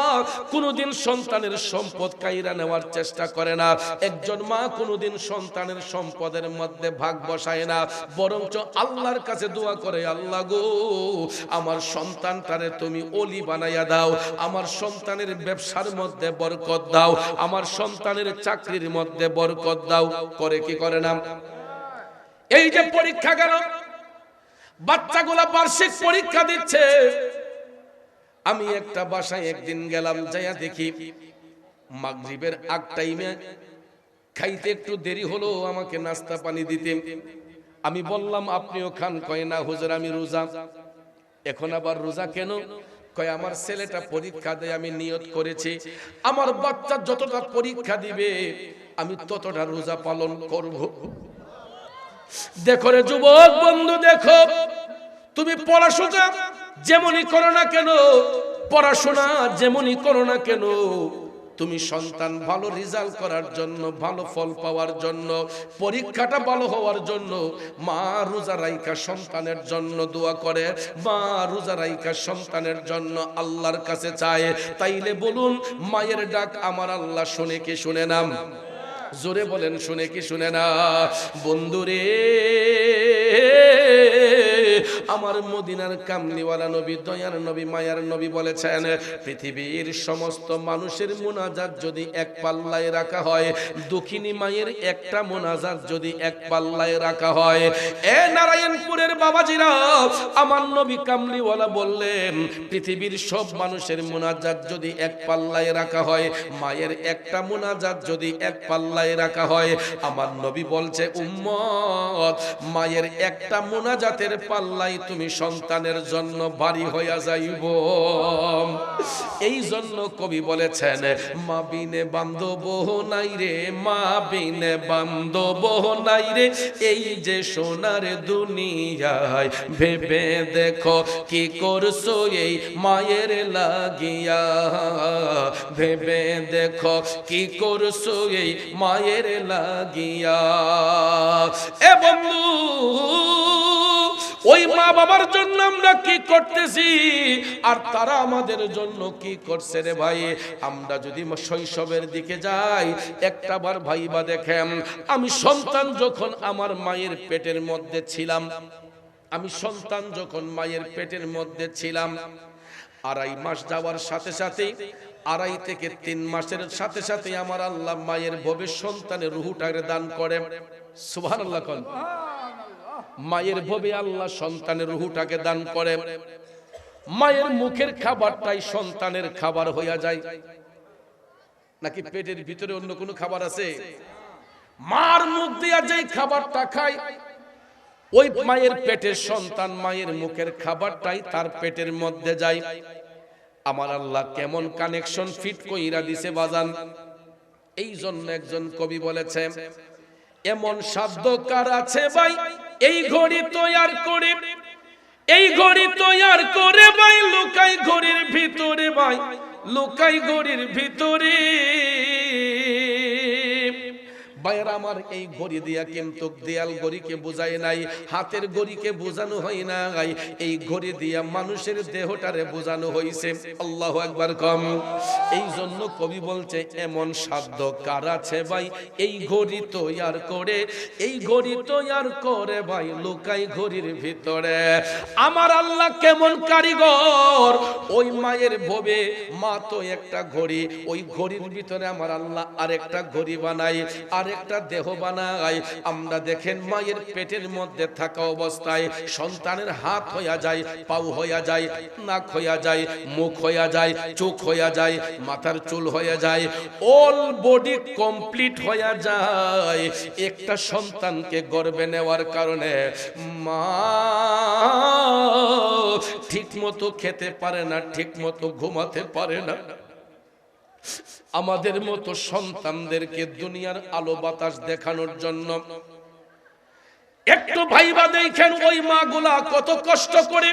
কোনোদিন সন্তানের সম্পদ কাইরা নেওয়ার চেষ্টা করে না, একজন মা কোনোদিন সন্তানের সম্পদের মধ্যে ভাগ বসায় না, বরঞ্চ আল্লাহর কাছে দোয়া করে, আল্লাহ গো আমার সন্তানটারে তুমি ওলি বানাইয়া দাও, আমার সন্তানের ব্যবসার মধ্যে বরকত দাও, আমার সন্তানের চাকরির মধ্যে বরকত দাও। করে কি করে না? এই যে পরীক্ষা গেল, বাচ্চাগুলা বার্ষিক পরীক্ষা দিচ্ছে। আমি একটা বাসায় একদিন গেলাম, যাইয়া দেখি মাগরিবের আগ টাইমে খাইতে একটু দেরি হলো, আমাকে নাস্তা পানি দিতে। আমি বললাম আপনিও খান? কয় না হুজুর আমি রোজা। এখন আবার রোজা কেন? কয় আমার ছেলেটা পরীক্ষা দেয়, আমি নিয়ত করেছি আমার বাচ্চা যতটা পরীক্ষা দিবে আমি ততটা রোজা পালন করব। দেখো রে যুবক বন্ধু, দেখো তুমি পড়াশোনা যেমনই করো না কেন, পড়াশোনা যেমনই করো না কেন, তুমি সন্তান ভালো রেজাল্ট করার জন্য, ভালো ফল পাওয়ার জন্য, পরীক্ষাটা ভালো হওয়ার জন্য মা রোজা রাইখা সন্তানের জন্য দোয়া করে, মা রোজা রাইখা সন্তানের জন্য আল্লাহর কাছে চায়। তাইলে বলুন মায়ের ডাক আমার আল্লাহ শুনে কি শুনে না? জোরে বলেন শুনে কি শুনে না? বন্ধুরে আমার মদিনার কামলিওয়ালা নবী, দয়ার নবী, মায়ার নবী বলেছেন পৃথিবীর সমস্ত মানুষের মুনাজাত যদি এক পাল্লায় রাখা হয়, দক্ষিণী মায়ের একটা মুনাজাত যদি এক পাল্লায় রাখা হয়, এ নারায়ণপুরের বাবাজিরা আমার নবী কামলিওয়ালা বললেন পৃথিবীর সব মানুষের মুনাজাত যদি এক পাল্লায় রাখা হয়, মায়ের একটা মুনাজাত যদি এক পাল্লায় রাখা হয়, আমার নবী বলছে উম্মত মায়ের একটা মুনাজাতের পাল্লাই তুমি সন্তানের জন্য ভারী হইয়া যাইব। এই জন্য কবি বলেছেন মা বিনে বান্ধব নাই রে, মা বিনে বান্ধব নাই রে, এই যে সোনার দুনিয়ায় ভেবে দেখো কি করছো এই মায়ের লাগিয়া, ভেবে দেখো কি করছো এই মায়ের লাগিয়া। এ বন্ধু ওই মা বাবার জন্য আমরা কি করতেছি আর তারা আমাদের জন্য কি করছে রে ভাই? আমরা যদি শৈশবের দিকে যাই একটা বার ভাইবা দেখেন, আমি সন্তান যখন আমার মায়ের পেটের মধ্যে ছিলাম, আমি সন্তান যখন মায়ের পেটের মধ্যে ছিলাম, 2.5 মাস যাওয়ার সাথে সাথে 2.5 থেকে 3 মাসের সাথে সাথে আমার আল্লাহ মায়ের ভবিষ্যৎ সন্তানের রূহটাকে দান করে। সুবহানাল্লাহ। কোন মায়ের ভবে আল্লাহ সন্তানের রূহটাকে দান করে। মায়ের মুখের খাবারটাই সন্তানের খাবার হইয়া যায়, নাকি পেটের ভিতরে অন্য কোনো খাবার আছে? মার মুখ দিয়া যেই খাবারটা খায় ওই মায়ের পেটের সন্তান মায়ের মুখের খাবারটাই তার পেটের মধ্যে যায়। আমার আল্লাহ কেমন কানেকশন ফিট কইরা দিছে বাজান। এই জন্য একজন কবি বলেছে এমন শব্দ কার আছে ভাই এই ঘড়ি তৈয়ার করে, এই ঘড়ি তৈয়ার করে ভাই লুকাই ঘড়ির ভিতরে, ভাই লুকাই ঘড়ির ভিতরে। ভাইয়েরা আমার, এই ঘড়ি দিয়া কিন্তু দেয়াল ঘড়িকে বোঝায় নাই, হাতের ঘড়িকে বোঝানো হয় নাই, এই ঘড়ি দিয়া মানুষের দেহটারে বোঝানো হইছে। আল্লাহু আকবার কম। এই জন্য কবি বলছে, এমন সাধ্য কার আছে ভাই এই ঘড়ি তৈয়ার করে, এই ঘড়ি তৈয়ার করে ভাই লুকাই ঘড়ির ভিতরে। আমার আল্লাহ কেমন কারিগর, ওই মায়ের ভবে মা তো একটা ঘড়ি, ওই ঘড়ির ভিতরে আমার আল্লাহ আরেকটা ঘড়ি বানায়, আরেকটা দেহ বানায়। আমরা দেখেন মায়ের পেটের মধ্যে থাকা অবস্থায় সন্তানের হাত হইয়া যায়, পাও হইয়া যায়, নাক হইয়া যায়, মুখ হইয়া যায়, চোখ হইয়া যায়, মাথার চুল হইয়া যায়, অল বডি কমপ্লিট হইয়া যায়। একটা সন্তানকে গর্ভে নেওয়ার কারণে মা ঠিক মতো খেতে পারে না, ঠিক মতো ঘুমাতে পারে না। আমাদের মতো সন্তানদেরকে দুনিয়ার আলো বাতাস দেখানোর জন্য একটু ভাইবা দেখেন ওই মাগুলা কত কষ্ট করে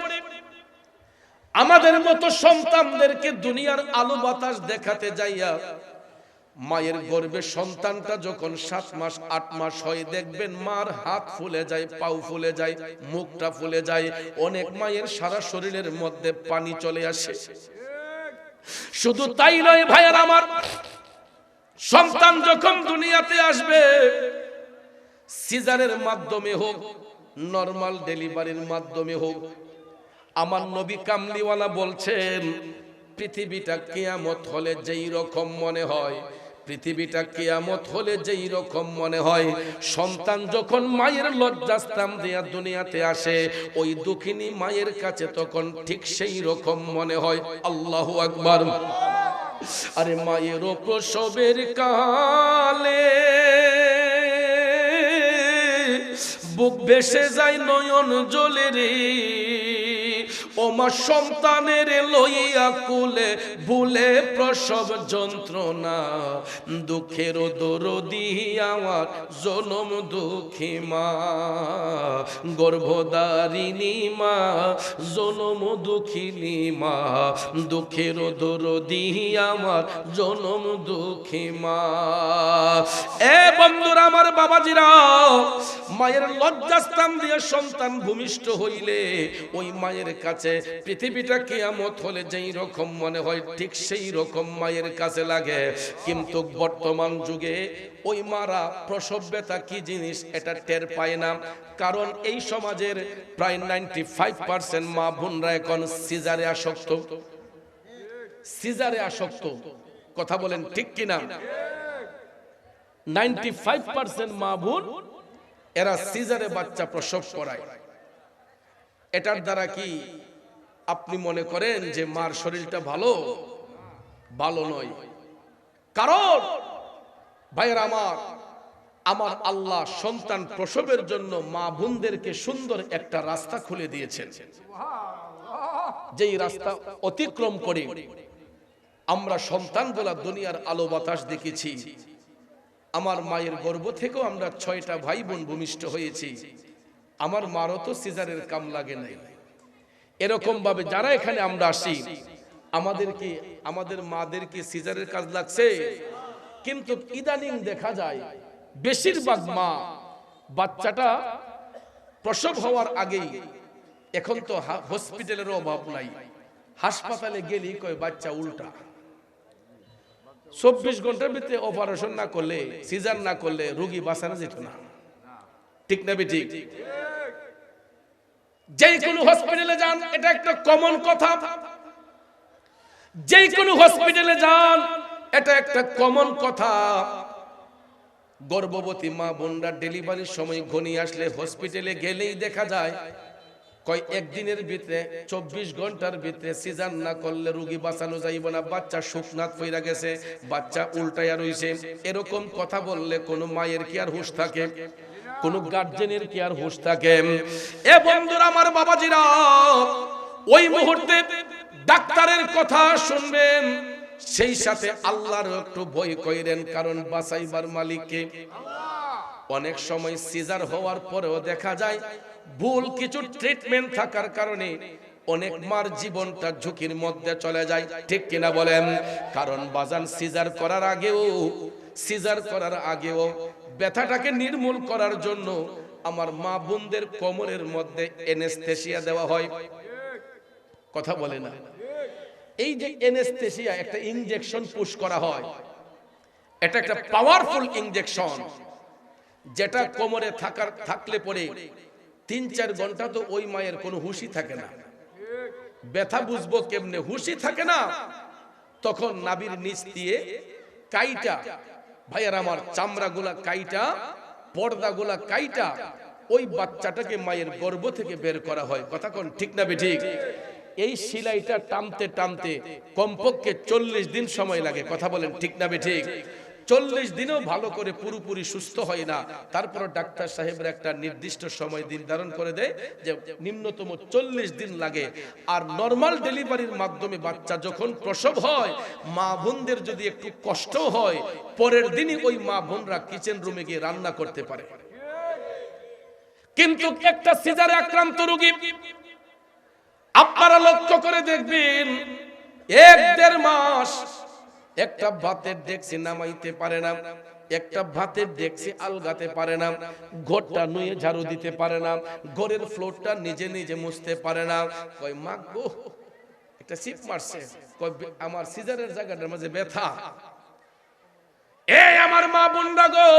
আমাদের মতো সন্তানদেরকে দুনিয়ার আলো বাতাস দেখাতে যাইয়া, মায়ের গর্ভে সন্তানটা যখন 7 মাস 8 মাস হয়, দেখবেন মার হাত ফুলে যায়, পাও ফুলে যায়, মুখটা ফুলে যায়, অনেক মায়ের সারা শরীরের মধ্যে পানি চলে আসে। শুধু তাই নয় ভাইয়ার আমার, সন্তান যখন দুনিয়াতে আসবে, সিজারের মাধ্যমে হোক, নরমাল ডেলিভারির মাধ্যমে হোক, আমার নবী কামলিওয়ালা বলছেন, পৃথিবীটা কিয়ামত হলে যেই রকম মনে হয়, পৃথিবীটা কিয়ামত হলে যেই রকম মনে হয়, সন্তান যখন মায়ের লজ্জাস্থান দিয়া দুনিয়াতে আসে, ওই দুঃখিনী মায়ের কাছে তখন ঠিক সেই রকম মনে হয়। আল্লাহু আকবার। আরে মায়ের প্রসবের কালে বুক ভেসে যায় নয়ন জলে রে, ও মা সন্তানের লইয়া কুলে ভুলে প্রসব যন্ত্রণা, দুঃখের দরদি আমার জনম দুঃখী মা, গর্ভধারিণী মা, জনম দুঃখিনী মা, দুঃখের দরদি আমার জনম দুঃখী মা। এ বন্ধুরা আমার, বাবাজিরা, মায়ের লজ্জাস্থান দিয়ে সন্তান ভূমিষ্ঠ হইলে ওই মায়ের কাছে পৃথিবীটা কিয়ামত হলে যেই রকম মনে হয়, ঠিক সেই রকম মায়ের কাছে লাগে। কিন্তু বর্তমান যুগে ওই মারা প্রসব ব্যথা কি জিনিস এটা টের পায় না, কারণ এই সমাজের প্রায় 95% মা বোনরা এখন সিজারে আসক্ত। সিজারে আসক্ত, কথা বলেন ঠিক কিনা? 95% মা বোন এরা সিজারে বাচ্চা প্রসব করায়। এটার দ্বারা কি আপনি মনে করেন যে মার শরীরটা ভালো? ভালো নয়। কারণ ভাইয়েরা আমার, আমার আল্লাহ সন্তান প্রসবের জন্য মা বোনদেরকে সুন্দর একটা রাস্তা খুলে দিয়েছেন। যেই রাস্তা অতিক্রম করে আমরা সন্তানগুলা দুনিয়ার আলো বাতাস দেখেছি। আমার মায়ের গর্ভ থেকেও আমরা 6টা ভাই বোন ভূমিষ্ঠ হয়েছি। আমার মারও তো সিজারের কাম লাগে নাই। এরকম ভাবে যারা এখানে আমরা আসি, আমাদের মাদেরকে সিজারের কাজ লাগছে। কিন্তু ইদানিং দেখা যায় বেশিরভাগ মা বাচ্চাটা প্রসব হওয়ার আগেই, এখন তো হসপিটালের অভাব নাই, হাসপাতালে গেলেই কয় বাচ্চা উল্টা। 24 ঘন্টার ভিতরে অপারেশন না করলে, সিজার না করলে রোগী বাঁচানো যেত না। ঠিক না ঠিক? যে কোনো হসপিটালে যান, এটা একটা কমন কথা। যে কোনো হসপিটালে যান, এটা একটা কমন কথা। গর্ভবতী মা বোনরা ডেলিভারির সময় ঘনিয়ে আসলে হসপিটালে গেলেই দেখা যায় কয় একদিনের ভিতরে 24 ঘন্টার ভিতরে সিজার না করলে রোগী বাঁচানো যাইব না, বাচ্চা শুকনাত পইরা গেছে, বাচ্চা উল্টায়া রইছে। এরকম কথা বললে কোনো মায়ের কি আর হুঁশ থাকে? কোন গার্জেনের কি আর হুঁশ থাকে? এ বন্ধুরা আমার, বাবাজিরা, ওই মুহূর্তে ডাক্তারের কথা শুনবেন, সেই সাথে আল্লাহর একটু ভয় কইরেন, কারণ বাঁচাইবার মালিককে। অনেক সময় সিজার হওয়ার পরেও দেখা যায় ভুল কিছু ট্রিটমেন্ট থাকার কারণে অনেক মার জীবনটা ঝুঁকির মধ্যে চলে যায়। ঠিক কিনা বলেন? কারণ বাজান সিজার করার আগেও ব্যথাটাকে নির্মূল করার জন্য আমার মা বোনদের কোমরের মধ্যে এনেস্থেসিয়া দেওয়া হয়। কথা বলে না? এই যে এনেস্থেসিয়া, একটা ইনজেকশন পুশ করা হয়, এটা একটা পাওয়ারফুল ইনজেকশন, যেটা কোমরে থাকলে পরে 3-4 ঘন্টা তো ওই মায়ের কোনো হুঁশই থাকে না। ব্যথা বুঝবো কেমনে? হুঁশই থাকে না। তখন নাভির নিচ দিয়ে কাইটা, ভাইয়ার আমার, চামড়াগুলা কাইটা, পর্দাগুলা কাইটা ওই বাচ্চাটাকে মায়ের গর্ভ থেকে বের করা হয়। কথা কোন ঠিক না বেঠিক? এই সেলাইটা টানতে টানতে কমপক্ষে 40 দিন সময় লাগে। কথা বলেন ঠিক না বেঠিক? 40 দিনেও ভালো করে পুরোপুরি সুস্থ হয় না। তারপর ডাক্তার সাহেবরা একটা নির্দিষ্ট সময় নির্ধারণ করে দেয় যে নিম্নতম 40 দিন লাগে। আর নরমাল ডেলিভারির মাধ্যমে বাচ্চা যখন প্রসব হয়, মা বোনদের যদি একটু কষ্ট হয়, পরের দিনই ওই মা বোনরা কিচেন রুমে গিয়ে রান্না করতে পারে। কিন্তু একটা সিজারে আক্রান্ত রোগী আপনারা লক্ষ্য করে দেখবেন, 1-1.5 মাস একটা ভাতের ডেকচি নামাইতে পারে না, একটা ভাতের ডেকচি আলগাতে পারে না, ঘরটা নুয়ে ঝাড়ু দিতে পারে না, ঘরের ফ্লোরটা নিজে নিজে মুছতে পারে না। কয় মা গো, এটা চিপ মারছে। কয় আমার সিজারের জায়গাটার মাঝে ব্যথা। এই আমার মা বোনরা গো,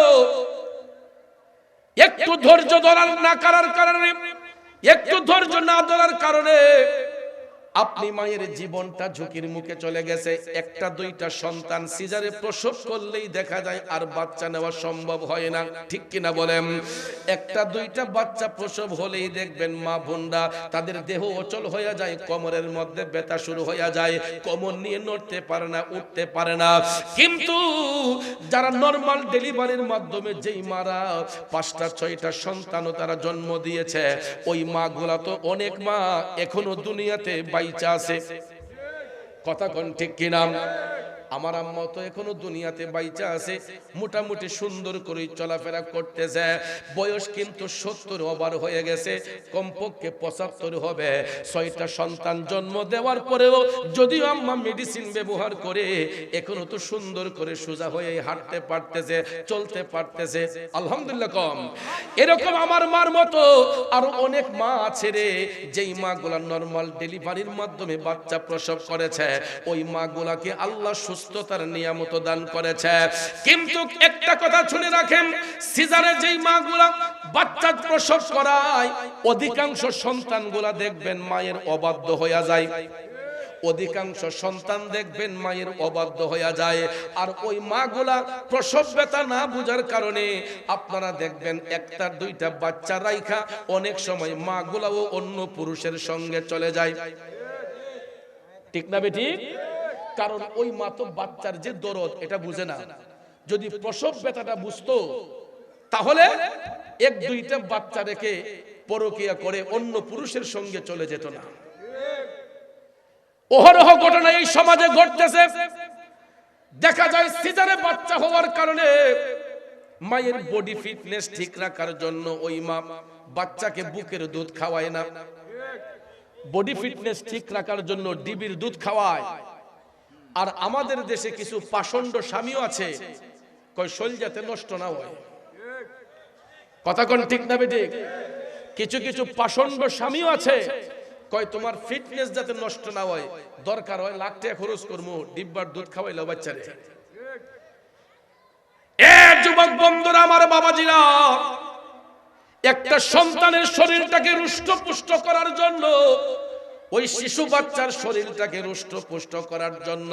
একটু ধৈর্য ধরার না করার কারণে, একটু ধৈর্য না ধরার কারণে আপনি মায়ের জীবনটা ঝুঁকির মুখে চলে গেছে। 1-2টা সন্তান সিজারে প্রসব করলেই দেখা যায় আর বাচ্চা নেওয়া সম্ভব হয় না। ঠিক কিনা বলেন? 1-2টা বাচ্চা প্রসব হলেই দেখবেন মা বোনরা তাদের দেহ অচল হয়ে যায়, কোমরের মধ্যে ব্যথা শুরু হয়ে যায়, কোমর নিয়ে নড়তে পারে না, উঠতে পারে না। কিন্তু যারা নরমাল ডেলিভারির মাধ্যমে যেই মারা 5-6টা সন্তানও তারা জন্ম দিয়েছে, ওই মাগুলা তো অনেক মা এখনো দুনিয়াতে বাইচা আছে। কথা কোন ঠিক কিনা? আমার আম্মা তো এখনো দুনিয়াতে বাইচা আছে, মোটামুটি সুন্দর করে চলাফেরা করতেছে। বয়স কিন্তু 70 ওভার হয়ে গেছে, কমপক্ষে 75 হবে। 6টা সন্তান জন্ম দেওয়ার পরেও যদিও আম্মা মেডিসিন ব্যবহার করে এখনো তো সুন্দর করে সোজা হয়ে হাঁটতে পারতেছে, চলতে পারতেছে, আলহামদুলিল্লাহ। কম এরকম আমার মার মতো আরো অনেক মা আছে রে, যেই মাগুলা নরমাল ডেলিভারির মাধ্যমে বাচ্চা প্রসব করেছে, ওই মাগুলাকে আল্লাহ সুস্থতার নিয়ামত দান করেছে। কিন্তু একটা কথা শুনে রাখেন, সিজারে যেই মাগুলা বাচ্চা প্রসব করায় অধিকাংশ সন্তানগুলা দেখবেন মায়ের অবাধ্য হয়ে যায়। অধিকাংশ সন্তান দেখবেন মায়ের অবাধ্য হয়ে যায়। আর ওই মাগুলা প্রসব ব্যথা না বুঝার কারণে আপনারা দেখবেন 1-2টা বাচ্চা রাইখা অনেক সময় মাগুলাও অন্য পুরুষের সঙ্গে চলে যায়। ঠিক না বেটি? কারণ ওই মা তো বাচ্চার যে দরদ এটা বুঝে না। যদি প্রসব ব্যথাটা বুঝতো তাহলে 1-2টা বাচ্চা রেখে পরকিয়া করে অন্য পুরুষের সঙ্গে চলে যেত না। অহরহ ঘটনা এই সমাজে ঘটতেছে। দেখা যায় সিজারে বাচ্চা হওয়ার কারণে মায়ের বডি ফিটনেস ঠিক রাখার জন্য ওই মা বাচ্চাকে বুকের দুধ খাওয়ায় না। বডি ফিটনেস ঠিক রাখার জন্য ডিবির দুধ খাওয়ায়। আর আমাদের দেশে কিছু পাষণ্ড স্বামীও আছে, কয় শরীর যাতে নষ্ট না হয়। কথা কোন ঠিক না বেটি? কিছু কিছু পাষণ্ড স্বামীও আছে, কয় তোমার ফিটনেস যাতে নষ্ট না হয়, দরকার হয় লাখ টাকা খরচ করবো, ডিব্বার দুধ খাওয়াইলো বাচ্চারে। এ যুবক বন্ধুরা, আমার বাবাজিরা, একটা সন্তানের শরীরটাকে রুষ্টপুষ্ট করার জন্য, ওই শিশু বাচ্চার শরীরটাকে রুষ্টপুষ্ট করার জন্য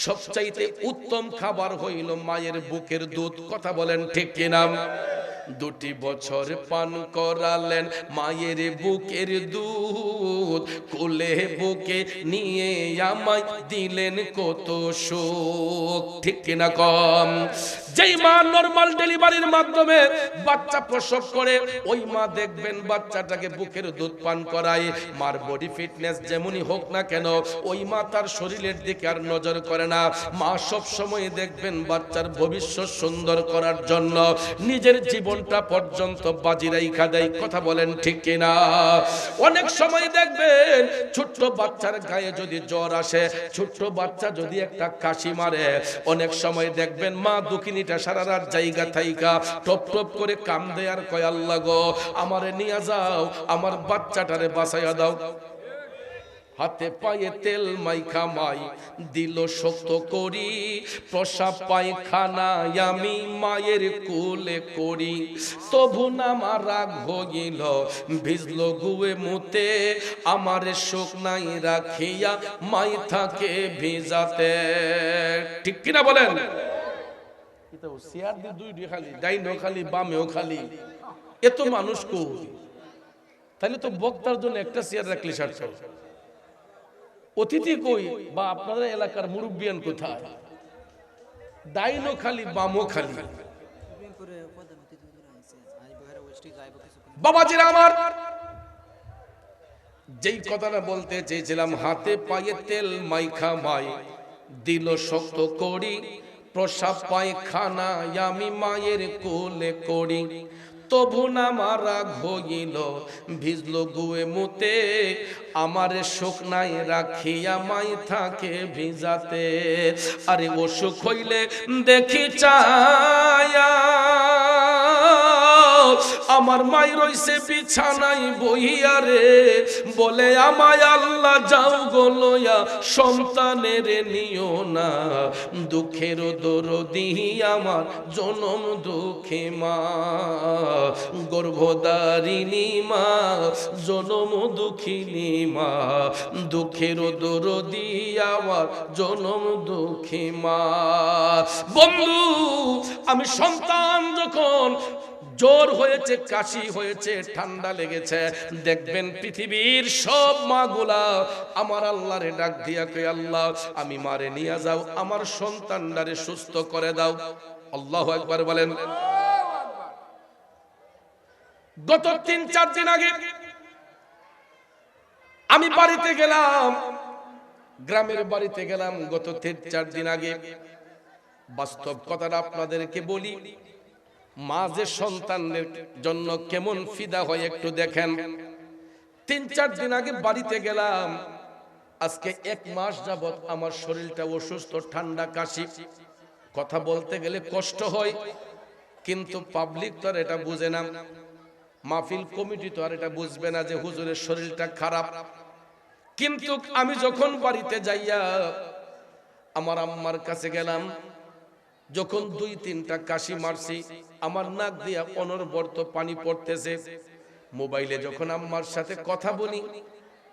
সবচাইতে উত্তম খাবার হইল মায়ের বুকের দুধ। কথা বলেন ঠিক কিনা? 2 বছর পান করালেন মায়ের বুকের দুধ, কোলে বুকে নিয়ে আমায় দিলেন কত সুখ। ঠিক কিনা কম? যেই মা নরমাল ডেলিভারির মাধ্যমে বাচ্চা প্রসব করে, ওই মা দেখবেন বাচ্চাটাকে বুকের দুধ পান করায়। মার বডি ফিটনেস যেমনই হোক না কেন, ওই মা তার শরীরের দিকে আর নজর করে না। মা সব সময় দেখবেন বাচ্চার ভবিষ্যৎ সুন্দর করার জন্য নিজের জীবন জীবনটা পর্যন্ত বাজি রাইখা দেয়। কথা বলেন ঠিক কিনা? অনেক সময় দেখবেন ছোট্ট বাচ্চার গায়ে যদি জ্বর আসে, ছোট্ট বাচ্চা যদি একটা কাশি মারে, অনেক সময় দেখবেন মা দুঃখিনীটা সারা রাত জায়গা থাইকা টপ টপ করে কান্দে আর কয়, আল্লাহ গো আমারে নিয়ে যাও, আমার বাচ্চাটারে বাঁচাইয়া দাও। হাতে পায়ে তেল মাইখা মাই দিল শক্ত করি, প্রসাব পায়খানা আমি মায়ের কোলে করি, তবু না আমার রাগ হইল ভিজলো গুয়ে মুতে, আমার শোক নাই রাখিয়া মাই থাকে ভিজাতে। ঠিক কিনা বলেন? খালি ডাইনও খালি বামেও খালি, এত মানুষ কই? তাহলে তো বক্তার জন্য একটা চেয়ার রাখলে সার্থ। অতিথি কই বা আপনাদের এলাকার মুরব্বিয়ান কোথায়? ডাইনও খালি বামও খালি। বাবাজিরা আমার, যেই কথাটা বলতে চেয়েছিলাম, হাতে পায়ে তেল মাইখা মাই দিল শক্ত করি, প্রসাব পায়খানা আমি মায়ের কোলে করি, তবু না আমার রাগ হইল ভিজলো গুয়ে মুতে, আমার শোক নাই রাখিয়া মাই থাকে ভিজাতে। আরে অসুখ হইলে দেখি চায়া আমার মাই রইছে বিছানায় বইয়া রে, বলে আমায় আল্লাহ যাও গো লইয়া সন্তানের নিও না, দুঃখের দরদি আমার জনম দুঃখে মা, গর্ভধারিণী মা জনম দুঃখিনী মা, দুঃখের দরদি আমার জনম দুঃখী মা। বন্ধু, আমি সন্তান যখন জ্বর হয়েছে, কাশি হয়েছে, ঠান্ডা লেগেছে, দেখবেন পৃথিবীর সব মাগুলা আমার আল্লাহরে ডাক দিয়া কই, আল্লাহ আমি মারে নিয়ে যাও, আমার সন্তানটারে সুস্থ করে দাও। আল্লাহু আকবার বলেন। গত 3-4 দিন আগে আমি বাড়িতে গেলাম, গ্রামের বাড়িতে গেলাম। গত 3-4 দিন আগে বাস্তব কথাটা আপনাদেরকে বলি, মা যে সন্তানের জন্য কেমন ফিদা হয় একটু দেখেন। 3-4 দিন আগে বাড়িতে গেলাম, আজকে 1 মাস যাবত আমার শরীরটা অসুস্থ, ঠান্ডা কাশি, কথা বলতে গেলে কষ্ট হয়, কিন্তু পাবলিক তো আর এটা বুঝে না, মাহফিল কমিটি তো আর এটা বুঝবে না যে হুজুরের শরীরটা খারাপ। কিন্তু আমি যখন বাড়িতে যাইয়া আমার আম্মার কাছে গেলাম, যখন 2-3টা কাশি মারছি, আমার নাক দিয়া অনবরত পানি পড়তেছে। মোবাইলে যখন আম্মার সাথে কথা বলি,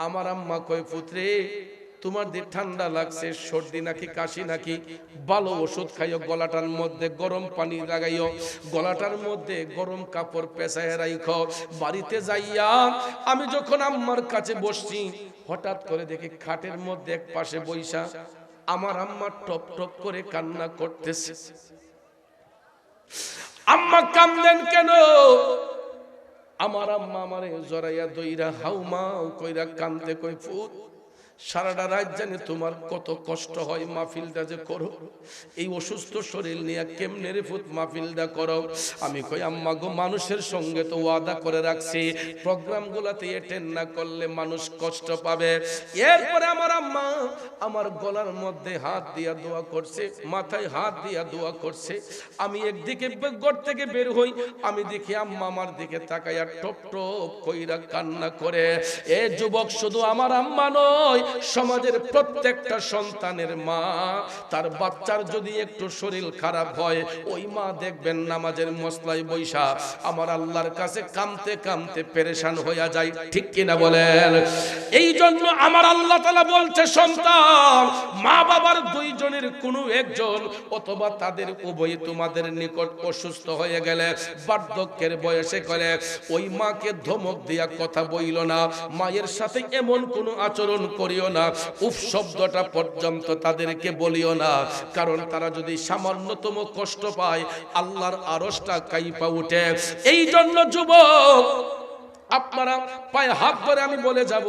আমার আম্মা কয়, পুত্রে তোমার যে ঠান্ডা লাগছে, সর্দি নাকি কাশি নাকি, ভালো ওষুধ খাইও, গলাটার মধ্যে গরম পানি লাগাইও, গলাটার মধ্যে গরম কাপড় পেঁচায় রাইখো। বাড়িতে যাইয়া আমি যখন আম্মার কাছে বসছি, হঠাৎ করে দেখি খাটের মধ্যে এক পাশে বইসা আমার আম্মা টপ টপ করে কান্না করতেছে। আম্মা কান্দেন কেন? আমার আম্মা আমারে জড়াইয়া দইরা হাউমাউ কইরা কান্দে, কই ফুট সারাটা রাত জানে তোমার কত কষ্ট হয়, মাহফিলটা যে করো, এই অসুস্থ শরীর নিয়ে কেমনে রে ফুট মাহফিলটা করো। আমি কই আম্মা গো, মানুষের সঙ্গে তো ওয়াদা করে রাখছি, প্রোগ্রামগুলোতে অ্যাটেন্ড না করলে মানুষ কষ্ট পাবে। এরপরে আমার আম্মা আমার গলার মধ্যে হাত দিয়া দোয়া করছে, মাথায় হাত দিয়া দোয়া করছে। আমি একদিকে ঘর থেকে বের হই, আমি দেখি আম্মা আমার দিকে তাকাইয়া টপ টপ কইরা কান্না করে। এ যুবক, শুধু আমার আম্মা নয়, সমাজের প্রত্যেকটা সন্তানের মা, তার বাচ্চার যদি একটু শরীর খারাপ হয়, ওই মা দেখবেন নামাজের মসলায় বৈশা আমার আল্লাহর কাছে কামতে কামতে পেরেশান হইয়া যায়। ঠিক কিনা বলেন? এই জন্য আমার আল্লাহ তাআলা বলছে, সন্তান মা বাবার 2 জনের কোনো একজন অথবা তাদের উভয় তোমাদের নিকট অসুস্থ হয়ে গেলে, বার্ধক্যের বয়সে করে, ওই মাকে ধমক দিয়া কথা বইল না, মায়ের সাথে এমন কোনো আচরণ করিও না, উফ শব্দটা পর্যন্ত তাদেরকে বলিও না, কারণ তারা যদি সামান্যতম কষ্ট পায়, আল্লাহর আরশটা কাইপা উঠে। এই জন্য যুবক, আপনারা পায়ে হাত ধরে আমি বলে যাব,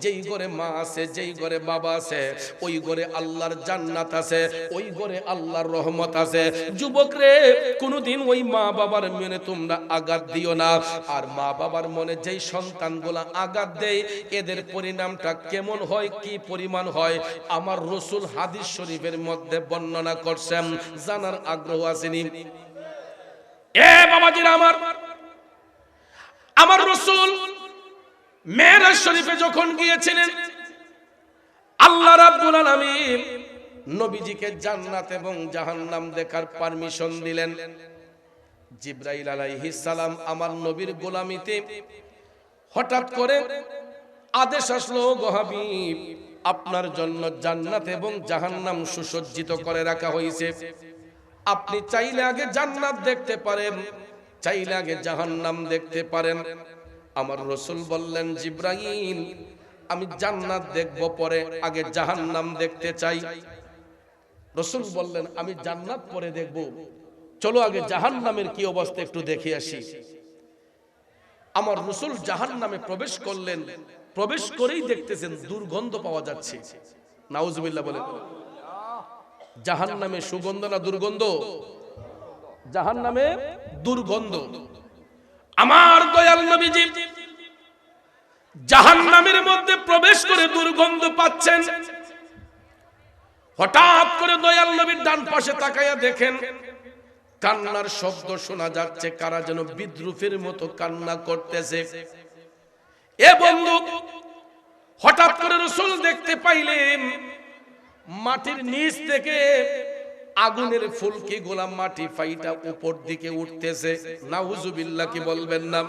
যেই ঘরে মা আছে, যেই ঘরে বাবা আছে, ওই ঘরে আল্লাহর জান্নাত আছে, ওই ঘরে আল্লাহর রহমত আছে। যুবক রে, কোনোদিন ওই মা বাবার মনে তোমরা আঘাত দিও না। আর মা বাবার মনে যেই সন্তানগুলা আঘাত দেয়, এদের পরিণামটা কেমন হয়, কি পরিমাণ হয়, আমার রাসূল হাদিস শরীফের মধ্যে বর্ণনা করছেন। জানার আগ্রহ আসেনি? এ বাবাজিরা আমার রাসূল মেরাজ শরীফে যখন গিয়েছিলেন, আল্লাহ রাব্বুল আলামিন নবীজিকে জান্নাত এবং জাহান্নাম দেখার পারমিশন দিলেন। জিবরাইল আলাইহিস সালাম আমার নবীর গোলামিতে হঠাৎ করে আদেশ আসলো, গো হাবিব, আপনার জন্য জান্নাত এবং জাহান্নাম সুসজ্জিত করে রাখা হয়েছে। আপনি চাইলে আগে জান্নাত দেখতে পারেন, চাইলে আগে জাহান্নাম দেখতে পারেন। আমার রাসূল বললেন, জিবরাইল, আমি জান্নাত দেখব, পরে আগে জাহান্নাম দেখতে চাই। রাসূল বললেন, আমি জান্নাত পরে দেখব, চলো আগে জাহান্নামের কি অবস্থা একটু দেখে আসি। আমার রাসূল জাহান্নামে প্রবেশ করলেন, প্রবেশ করেই দেখতেছেন দুর্গন্ধ পাওয়া যাচ্ছে। নাউজুবিল্লাহ বলেন। জাহান্নামে সুগন্ধ না দুর্গন্ধ? জাহান্নামে দুর্গন্ধ। আমার দয়াল নবীজি জাহান্নামের মধ্যে প্রবেশ করে দুর্গন্ধ পাচ্ছেন। হঠাৎ করে দয়াল নবীর ডান পাশে তাকাইয়া দেখেন কান্নার শব্দ শোনা যাচ্ছে, কারা যেন বিদ্রুপের মতো কান্না করতেছে। এ বন্ধু, হঠাৎ করে রাসূল দেখতে পাইলেন মাটির নিচ থেকে আগুনের ফুলকি গোলা মাটি ফাইটা উপর দিকে উঠতেছে। নাউজুবিল্লাহ কি বলবেন না?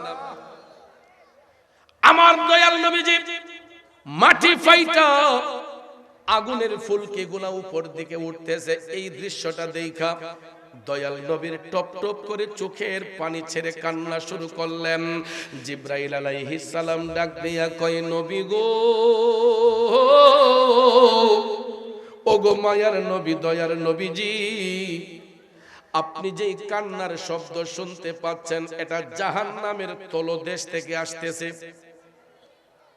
আমার দয়াল নবীজি মাটি ফাইটা আগুনের ফুলকি গোলা উপর দিকে উঠতেছে, এই দৃশ্যটা দেখা দয়াল নবীর টপ টপ করে চোখের পানি ছেড়ে কান্না শুরু করলেন। জিবরাইল আলাইহিস সালাম ডাক দিয়া কয়, নবী গো, ওগো মায়ার নবী, দয়ার নবীজি, আপনি যেই কান্নার শব্দ শুনতে পাচ্ছেন, এটা জাহান্নামের তলদেশ থেকে আসতেছে।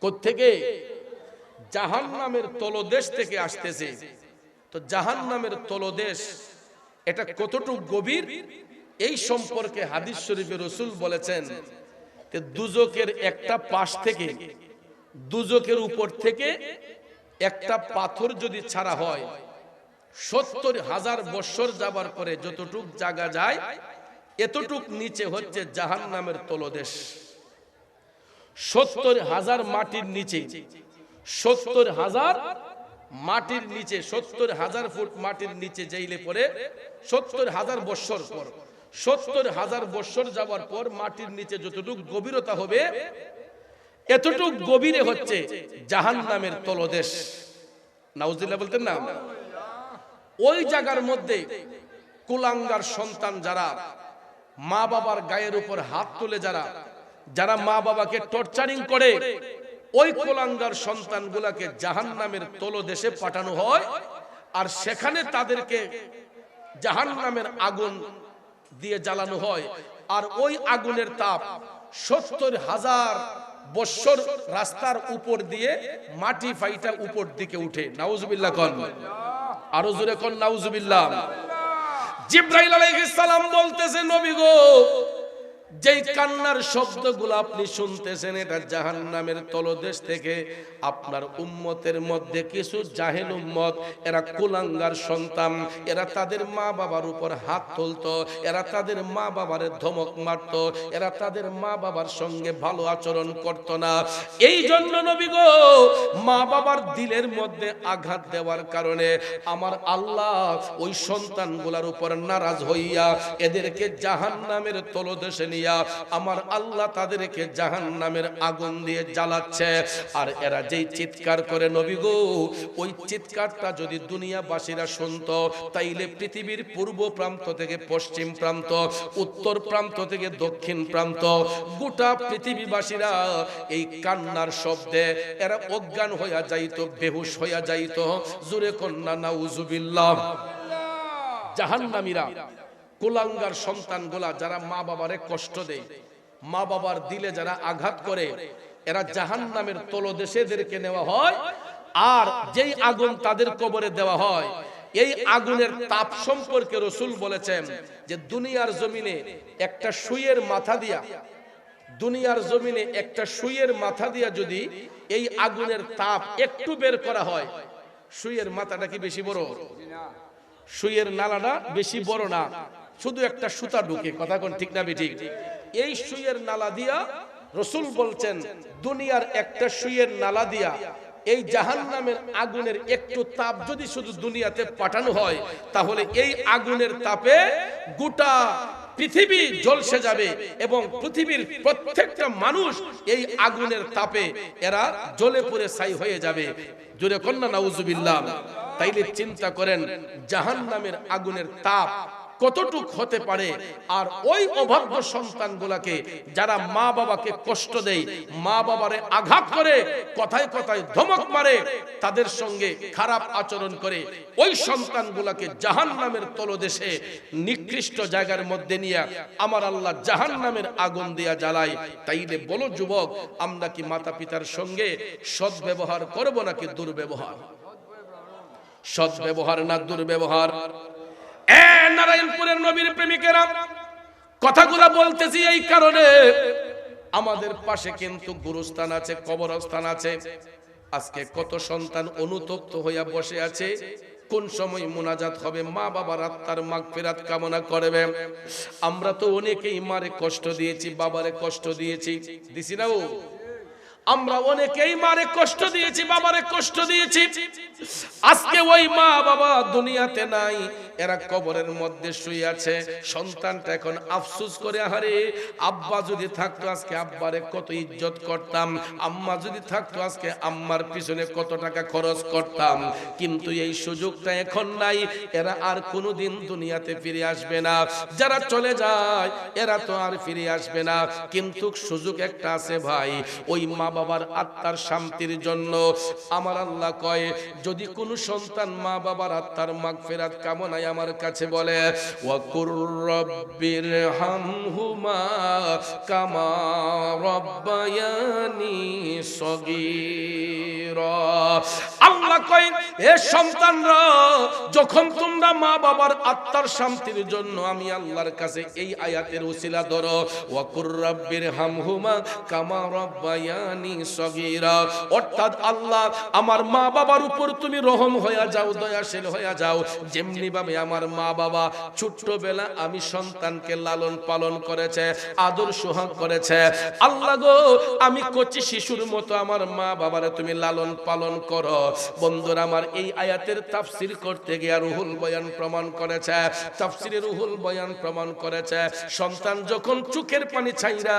কোত্থেকে? জাহান্নামের তলদেশ থেকে আসতেছে। তো জাহান্নামের তলদেশ এটা কতটুকু গভীর, এই সম্পর্কে হাদিস শরীফে রাসূল বলেছেন যে দুজকের একটা পাশ থেকে, দুজকের উপর থেকে একটা পাথর যদি ছাড়া হয়, ৭০,০০০ বছর যাবার পরে যতটুক জায়গা যায়, এতটুক নিচে হচ্ছে জাহান্নামের তলদেশ। ৭০,০০০ মাটির নিচে, ৭০,০০০ মাটির নিচে, ৭০,০০০ ফুট মাটির নিচে যাইলে পরে ৭০,০০০ বছর পর, ৭০,০০০ বছর যাওয়ার পর মাটির নিচে যতটুক গভীরতা হবে, এতটুক গভীরে হচ্ছে জাহান্নামের তলদেশ। নাউজুবিল্লাহ বলতেন না? ওই জায়গার মধ্যে কুলাঙ্গার সন্তান যারা মা বাবার গায়ের উপর হাত তুলে, যারা মা বাবাকে টর্চারিং করে, ওই কুলাঙ্গার সন্তানগুলাকে জাহান্নামের তলদেশে পাঠানো হয়। আর সেখানে তাদেরকে জাহান্নামের আগুন দিয়ে জ্বালানো হয়। আর ওই আগুনের তাপ ৭০,০০০ বছর রাস্তার উপর দিয়ে মাটি ফাইটা উপর দিকে উঠে। নাউজুবিল্লাহ কোন? আরো জোরে কোন নাউজুবিল্লাহ। জিবরাইল আলাইহিস সালাম বলতেছে, নবী গো, যেই কান্নার শব্দগুলো আপনি শুনতেছেন, এটা জাহান্নামের তলদেশ থেকে আপনার উম্মতের মধ্যে কিছু জাহেল উম্মত, এরা কুলাঙ্গার সন্তান, এরা তাদের মা বাবার উপর হাত তুলতো, এরা তাদের মা বাবার ধমক মারত, এরা তাদের মা বাবার সঙ্গে ভালো আচরণ করত না। এই জন্য নবী গো, মা বাবার দিলের মধ্যে আঘাত দেওয়ার কারণে আমার আল্লাহ ওই সন্তানগুলোর উপর নারাজ হইয়া এদেরকে জাহান্নামের তলদেশে নিয়ে আমার আল্লাহ তাদেরকে জাহান্নামের আগুন দিয়ে জ্বালাচ্ছে। আর এরা যেই চিৎকার করে নবী গো, ওই চিৎকারটা যদি দুনিয়াবাসীরা শুনতো, তাইলে পৃথিবীর পূর্ব প্রান্ত থেকে পশ্চিম প্রান্ত, উত্তর প্রান্ত থেকে দক্ষিণ প্রান্ত, গোটা পৃথিবীবাসীরা এই কান্নার শব্দে এরা অজ্ঞান হইয়া যাইতো, বেহুশ হইয়া যাইতো। জোরে কন্যা নাউজুবিল্লাহ। জাহান্নামীরা কুলাঙ্গার সন্তানগুলা যারা মা বাবারে কষ্ট দেয়, মা বাবার দিলে যারা আঘাত করে এরা জাহান্নামের তলদেশেদেরকে নেওয়া হয়, আর যেই আগুন তাদের কবরে দেওয়া হয় এই আগুনের তাপ সম্পর্কে রাসূল বলেছেন যে দুনিয়ার জমিনে একটা সুইয়ের মাথা দিয়া, দুনিয়ার জমিনে একটা সুইয়ের মাথা দিয়া যদি এই আগুনের তাপ একটু বের করা হয়, সুইয়ের মাথাটা কি বেশি বড়? সুইয়ের নালাটা বেশি বড় না, শুধু একটা সুতা ঢুকে, কথা কোন ঠিক না বেঠিক? এই সুইয়ের নালা দিয়া রাসূল বলছেন দুনিয়ার একটা সুইয়ের নালা দিয়া এই জাহান্নামের আগুনের একটু তাপ যদি শুধু দুনিয়াতে পাঠানো হয়, তাহলে এই আগুনের তাপে গোটা পৃথিবী জ্বলসে যাবে এবং পৃথিবীর প্রত্যেকটা মানুষ এই আগুনের তাপে এরা জ্বলে পুড়ে ছাই হয়ে যাবে। জোরে কন্যা নাউজুবিল্লাহ। তাইলে চিন্তা করেন জাহান্নামের আগুনের তাপ কতটুক হতে পারে। আর ওই অভাগ্য সন্তানগুলাকে যারা মা বাবাকে কষ্ট দেয়, মা বাবারে আঘাত করে, কথায় কথায় ধমক মারে, তাদের সঙ্গে খারাপ আচরণ করে, ওই সন্তানগুলাকে জাহান্নামের তলদেশে নিকৃষ্ট জায়গার মধ্যে নিয়ে আমার আল্লাহ জাহান্নামের আগুন দিয়া জ্বালায়। তাইলে বলো যুবক, আমরা কি মাতা পিতার সঙ্গে সদ্ব্যবহার করব নাকি দুর্ব্যবহার? সদ্ব্যবহার না দুর্ব্যবহার? নারায়ণপুরের নবীর প্রেমিকেরা, কথাগুলো বলতেছি এই কারণে আমাদের পাশে কিন্তু গুরুস্থান আছে, কবরস্থান আছে। আজকে কত সন্তান অনুতপ্ত হইয়া বসে আছে, কোন সময় মুনাজাত হবে, মা বাবার আত্মার মাগফিরাত কামনা করবে। আমরা তো অনেকেই মারে কষ্ট দিয়েছি, বাবারে কষ্ট দিয়েছি, দিছি না? আমরা অনেকেই মারে কষ্ট দিয়েছি, বাবারে কষ্ট দিয়েছি। আজকে ওই মা বাবা দুনিয়াতে নাই, এরা কবরের মধ্যে শুয়ে আছে। সন্তানটা এখন আফসোস করে, আহারে আব্বা যদি থাকতো আজকে আব্বারে কত ইজ্জত করতাম, আম্মা যদি থাকতো আজকে আম্মার পিছনে কত টাকা খরচ করতাম। কিন্তু এই সুযোগটা এখন নাই, এরা আর কোনোদিন দুনিয়াতে ফিরে আসবে না। যারা চলে যায় এরা তো আর ফিরে আসবে না, কিন্তু সুযোগ একটা আছে ভাই। ওই মা বাবার আত্মার শান্তির জন্য আমার আল্লাহ কয়, যদি কোনো সন্তান মা বাবার আত্মার মাগফিরাত কামনায় আমার কাছে বলে, ওয়াকুর রব্বির হামহুমা কামা রব্বায়ানি সগীরা। আল্লাহ কয়, এ সন্তানরা, যখন তোমরা মা বাবার আত্মার শান্তির জন্য আমি আল্লাহর কাছে এই আয়াতের উসিলা ধরো, ওয়াকুর রব্বির হামহুমা কামা রব্বায়ানি সগীরা, অর্থাৎ আল্লাহ আমার মা বাবার উপর তুমি রহম হইয়া যাও, দয়াশীল হইয়া যাও। যেমনি ভাবে আমার মা বাবা ছোট্টবেলা আমি সন্তানকে লালন পালন করেছে, আদর সোহাগ করেছে, আল্লাহ গো আমি কচি শিশুর মতো আমার মা বাবারে তুমি লালন পালন করো। বন্ধুরা আমার, এই আয়াতের তাফসীর করতে গিয়ে রুহুল বয়ান প্রমাণ করেছে, তাফসীরে রুহুল বয়ান প্রমাণ করেছে, সন্তান যখন চোখের পানি ছাইরা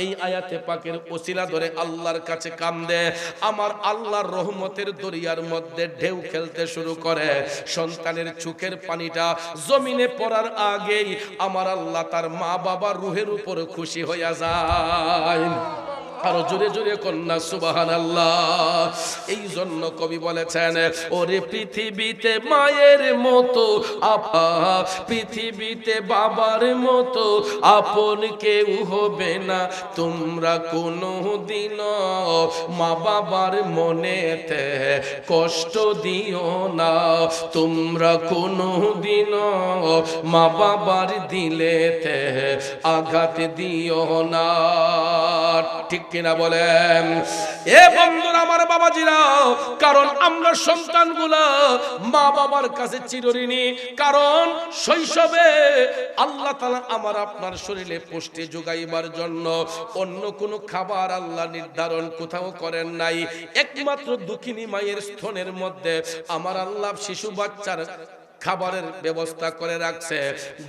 এই আয়াতে পাকের ওসিলা ধরে আল্লাহর কাছে কান্দে, আমার আল্লাহর রহমতের দরিয়ার মধ্যে ঢেউ খেলতে শুরু করে। সন্তানের চোখের পানিটা জমিনে পড়ার আগেই আমার আল্লাহ তার মা বাবার রুহের উপর খুশি হইয়া যায়। আরো জোরে জোরে কন্যা সুবহানাল্লাহ। এই জন্য কবি বলেছেন, ওরে পৃথিবীতে মায়ের মতো আপা, পৃথিবীতে বাবার মতো আপন কেউ হবে না। তোমরা কোনো দিন মা বাবার মনেতে কষ্ট দিও না, তোমরা কোনো দিন মা বাবার দিলেতে আঘাত দিও না। ঠিক কিনা বলেন? এ বন্ধুরা আমার, বাবাজিরা, কারণ আমরা সন্তানগুলা মা বাবার কাছে চিরঋণী। কারণ শৈশবে আল্লাহ তাআলা আমার আপনার শরীরে পুষ্টি যোগাইবার জন্য অন্য কোনো খাবার আল্লাহ নির্ধারণ কোথাও করেন নাই। একমাত্র দুঃখিনী মায়ের স্তনের মধ্যে আমার আল্লাহ শিশু বাচ্চার খাবারের ব্যবস্থা করে রাখছে।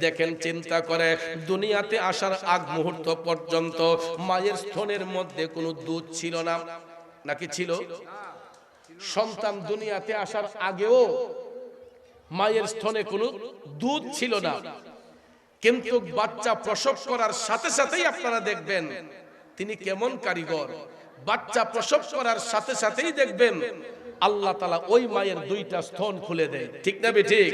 দেখেন, চিন্তা করে, দুনিয়াতে আসার আগ মুহূর্ত পর্যন্ত মায়ের স্তনের মধ্যে কোনো দুধ ছিল না, নাকি ছিল? সন্তান দুনিয়াতে আসার আগেও মায়ের স্তনে কোনো দুধ ছিল না, কিন্তু বাচ্চা প্রসব করার সাথে সাথেই আপনারা দেখবেন তিনি কেমন কারিগর। বাচ্চা প্রসব করার সাথে সাথেই দেখবেন আল্লাহ তাআলা ওই মায়ের দুইটা স্তন খুলে দেয়। ঠিক না বেঠিক?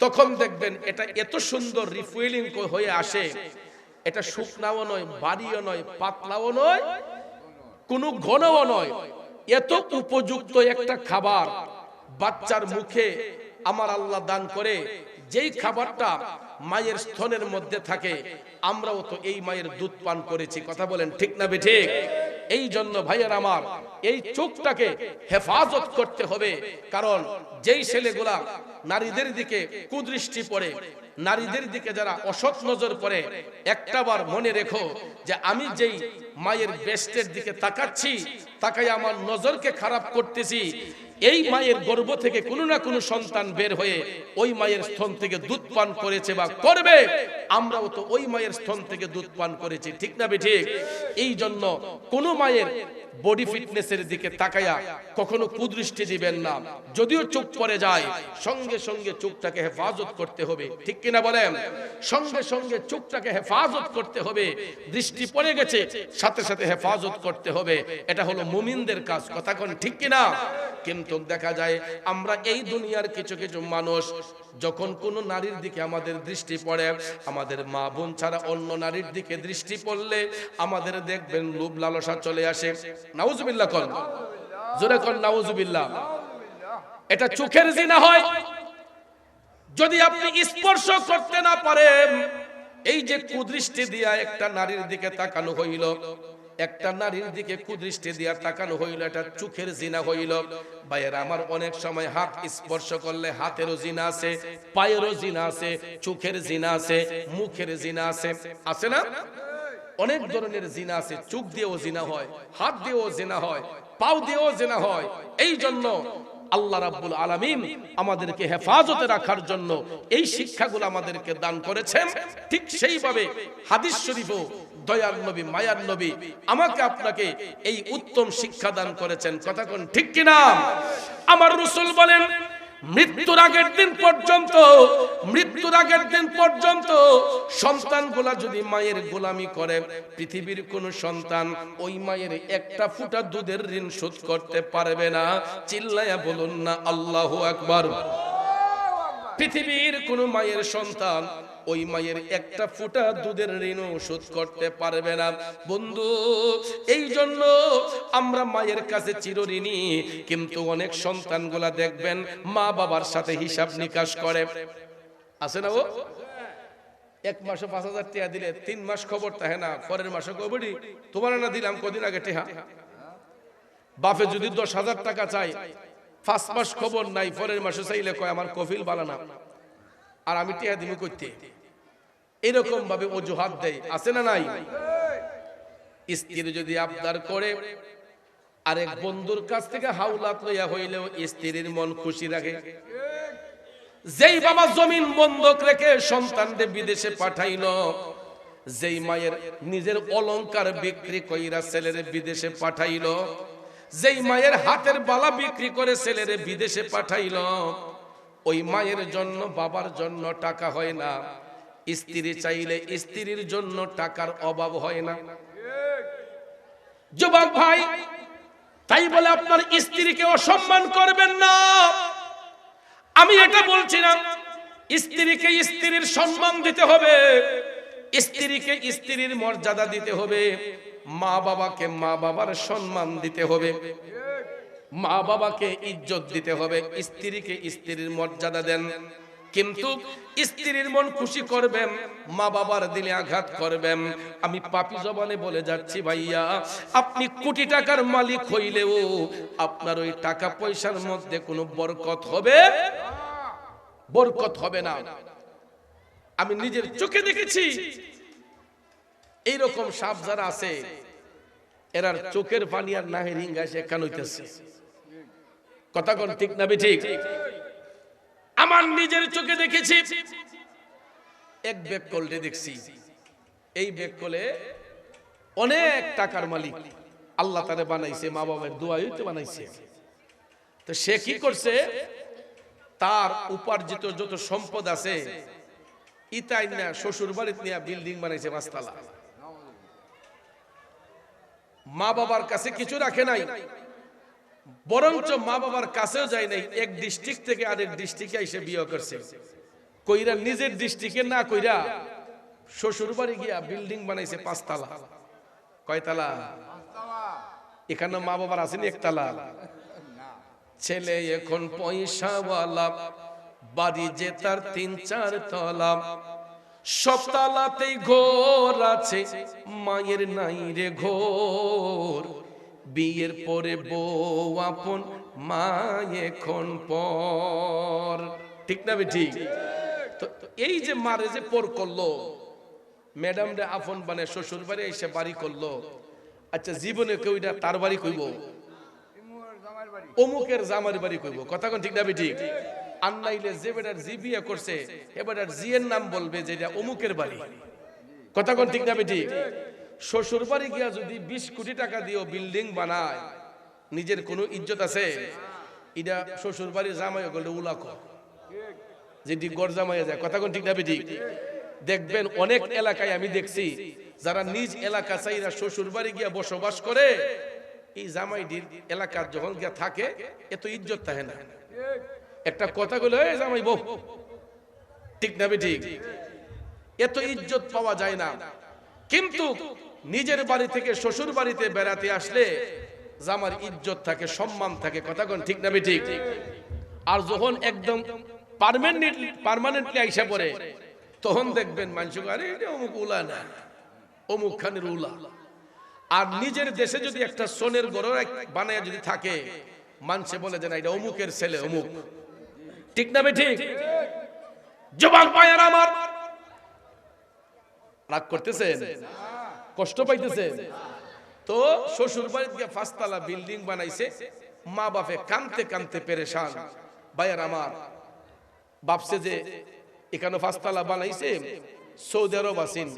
তখন দেখবেন এটা এত সুন্দর রিফুয়েলিং হয়ে আসে এটা শুকনাও নয়, বাড়িও নয়, পাতলাও নয়, কোনো ঘনও নয়, এত উপযুক্ত একটা খাবার বাচ্চার মুখে আমার আল্লাহ দান করে। যেই খাবারটা মায়ের স্তনের মধ্যে থাকে, আমরাও তো এই মায়ের দুধ পান করেছি, কথা বলেন ঠিক না বেঠিক? এই জন্য ভাইয়ের আমার, এই চোখটাকে হেফাজত করতে হবে। কারণ যেই ছেলেগুলা নারীদের দিকে কুদৃষ্টি পড়ে, নারীদের দিকে যারা অসৎ নজর পড়ে, একটাবার মনে রেখো যে আমি যেই মায়ের বেস্টের দিকে তাকাচ্ছি, তাকাই আমার নজরকে খারাপ করতেছি, এই মায়ের গর্ভ থেকে কোনো না কোনো সন্তান বের হয়ে ওই মায়ের স্তন থেকে দুধ পান করেছে বা করবে। আমরাও তো ওই মায়ের স্তন থেকে দুধ পান করেছি, ঠিক না বেঠিক? এই জন্য কোনো মায়ের বডি ফিটনেসের দিকে তাকায়া কখনো কুদৃষ্টি দিবেন না। যদিও চোখ পড়ে যায়, সঙ্গে সঙ্গে চোখটাকে হেফাজত করতে হবে, ঠিক কিনা বলেন? সঙ্গে সঙ্গে চোখটাকে হেফাজত করতে হবে। দৃষ্টি পড়ে গেছে, সাথে সাথে হেফাজত করতে হবে। এটা হলো মুমিনদের কাজ, কথা কোন ঠিক কিনা? কিন্তু দেখা যায় আমরা এই দুনিয়ার কিছু কিছু মানুষ, যখন কোনো নারীর দিকে আমাদের দৃষ্টি পড়ে, আমাদের মা বোন ছাড়া অন্য নারীর দিকে দৃষ্টি পড়লে আমাদের দেখবেন লোভ লালসা চলে আসে। নাউজুবিল্লাহ কোন, জোরে কোন নাউজুবিল্লাহ। এটা চোখের জিনা হয়। যদি আপনি স্পর্শ করতে না পারেন, এই যে কুদৃষ্টি দিয়া একটা নারীর দিকে তাকানো হইল, একটা নারীর দিকে কুদৃষ্টি দিয়া তাকানো হইল, এটা চোখের জিনা হইল। ভাইয়েরা আমার, অনেক সময় হাত স্পর্শ করলে হাতেরও জিনা আছে, পায়েরও জিনা আছে, চোখের জিনা আছে, মুখের জিনা আছে, আছে না? অনেক ধরনের জিনা আছে। চোখ দিয়েও জিনা হয়, হাত দিয়েও জিনা হয়, পাও দিয়েও জিনা হয়। এই জন্য আল্লাহ রাব্বুল আলামিন আমাদেরকে হেফাজতে রাখার জন্য এই শিক্ষাগুলো আমাদেরকে দান করেছেন। ঠিক সেইভাবে হাদিস শরীফও দয়ার নবী, মায়ার নবী আমাকে আপনাকে এই উত্তম শিক্ষা দান করেছেন, কথা কোন ঠিক কিনা? আমার রাসূল বলেন, মৃত্যুর আগের দিন পর্যন্ত সন্তানগুলা যদি মায়ের গোলামি করে, পৃথিবীর কোন সন্তান ওই মায়ের একটা ফোঁটা দুধের ঋণ শোধ করতে পারবে না। চিল্লায়া বলুন না আল্লাহু আকবার। পৃথিবীর কোন মায়ের সন্তান ওই মায়ের একটা ফোঁটা দুধের ঋণ শোধ করতে পারবে না। বন্ধু, এই জন্য আমরা মায়ের কাছে চিরঋণী। কিন্তু অনেক সন্তানগুলা দেখবেন মা বাবার সাথে হিসাব নিকাশ করে, আছে না? ও এক মাসে 5,000 টাকা দিলে 3 মাস খবর থাকে না, পরের মাসে কবডি তোমার না দিলাম কদিন আগে টেহা। বাপে যদি 10,000 টাকা চাই, 5 মাস খবর নাই, পরের মাসে চাইলে কয় আমার কফিল বালানা, আর আমি টেহা দিমু কইতে। এরকম ভাবে অজুহাত দেয়, আছে না নাই? স্ত্রী যদি আবদার করে, আরেক বন্ধুর কাছ থেকে হাওলাত লইয়া হইলেও স্ত্রীর মন খুশি রাখে। যেই বাবা জমিন বন্ধক রেখে সন্তানদের বিদেশে পাঠাইলো, যেই মায়ের নিজের অলংকার বিক্রি কইরা ছেলের বিদেশে পাঠাইলো, যেই মায়ের হাতের বালা বিক্রি করে ছেলের বিদেশে পাঠাইলো, ওই মায়ের জন্য বাবার জন্য টাকা হয় না। স্ত্রী চাইলে স্ত্রীর জন্য টাকার অভাব হয় না। যুবক ভাই, তাই বলে আপনার স্ত্রীকে অসম্মান করবেন না। আমি এটা বলছি না। স্ত্রীকে স্ত্রীর সম্মান দিতে হবে, স্ত্রীকে স্ত্রীর মর্যাদা দিতে হবে, মা বাবাকে মা বাবার সম্মান দিতে হবে, মা বাবাকে ইজ্জত দিতে হবে। স্ত্রীকে স্ত্রীর মর্যাদা দেন, কিন্তু স্ত্রীর মন খুশি করবেন, মা বাবার দিলে আঘাত করবেন। আমি পাপী জবানে বলে যাচ্ছি ভাইয়া, আপনি কোটি টাকার মালিক হইলেও আপনার ওই টাকা পয়সার মধ্যে কোনো বরকত হবে না। আমি নিজের চোখে দেখেছি এইরকম সাপ যারা আছে, এরার চোখের পানি আর নাহে রিঙ্গা এসে কেন হইতেছে, কথা কোন ঠিক না ঠিক? আমার নিজের চোখে দেখেছি। এক ব্যাগ কলে দেখছি, এই ব্যাগ কলে অনেক টাকার মালিক, আল্লাহ তারে বানাইছে, মা বাবার দোয়াইতে বানাইছে। তো সে কি করছে, তার উপার্জিত যত সম্পদ আছে ইতাই না শ্বশুর বাড়িতে নিয়ে বিল্ডিং বানাইছে 5 তলা। মা বাবার কাছে কিছু রাখে নাই, বরঞ্চ মা বাবার কাছেও যায় নাই, এক ডিস্ট্রিক্ট থেকে আরেক ডিস্ট্রিক্টে এসে বিয়ে করছে। কইরা নিজের ডিস্ট্রিক্টে না কইরা শ্বশুর বাড়ি গিয়া বিল্ডিং বানাইছে 5 তলা। কয়তলা? এখানে মা বাবার আসেনি একতলা। ছেলে এখন পয়সাওয়ালা, বাড়ি যে তার 3-4 তলা, সব তালাতেই ঘর আছে, মায়ের নাই রে ঘর। বিয়ের পরে বউ আপন, মা এখন পর। ঠিক না ঠিক? তো এই যে মারে যে পর করলো, ম্যাডাম রে আপন বানে শ্বশুর বাড়ি এসে বাড়ি করলো। আচ্ছা জীবনে কেউ এটা তার বাড়ি কইব? অমুকের জামার বাড়ি কইব। কথা কোন ঠিক না ঠিক? আর নাইলে যে বেটার জি বিয়ে করছে এ বেটার জি এর নাম বলবে যে এটা অমুকের বাড়ি। কথা কোন ঠিক না ঠিক? শ্বশুর বাড়ি গিয়া যদি 20 কোটি টাকা দিও বিল্ডিং বানায়, নিজের কোনো ইজ্জত আছে? এটা শ্বশুর বাড়ির জামাই গলে উলাক যেটি গড় জামাইয়া যায়। কথা কোন ঠিক না ঠিক? দেখবেন অনেক এলাকায় আমি দেখছি যারা নিজ এলাকা চাইরা শ্বশুর বাড়ি গিয়া বসবাস করে, এই জামাইটির এলাকার যখন গিয়া থাকে এত ইজ্জত থাকে না। একটা কথা বলে এই জামাই বউ, ঠিক না ঠিক? এত ইজ্জত পাওয়া যায় না। কিন্তু নিজের বাড়ি থেকে শ্বশুর বাড়িতে বেড়াতে আসলে জামার ইজ্জত থাকে, সম্মান থাকে। কথা কোন ঠিক না ঠিক? আর যখন একদম পার্মানেন্টলি আইসা পড়ে, তখন দেখবেন মানুষ আরে এটা অমুক উলা না, অমুক খানের উলা। আর নিজের দেশে যদি একটা সোনের গড় বানায় যদি থাকে, মানুষে বলে যে না এটা অমুকের ছেলে অমুক। ঠিক না ঠিক? যুবক ভাইয়েরা আমার, রাগ করতেছেন? কষ্ট পাইতেছেন? তো শ্বশুর বাড়িতে গিয়ে 5 তলা বিল্ডিং বানাইছে, মা বাপে কানতে কানতে পেরেশান। ভাইয়েরা আমার, ভাবছে যে এখানে 5 তলা বানাইছে, সৌদি আরব আসেন,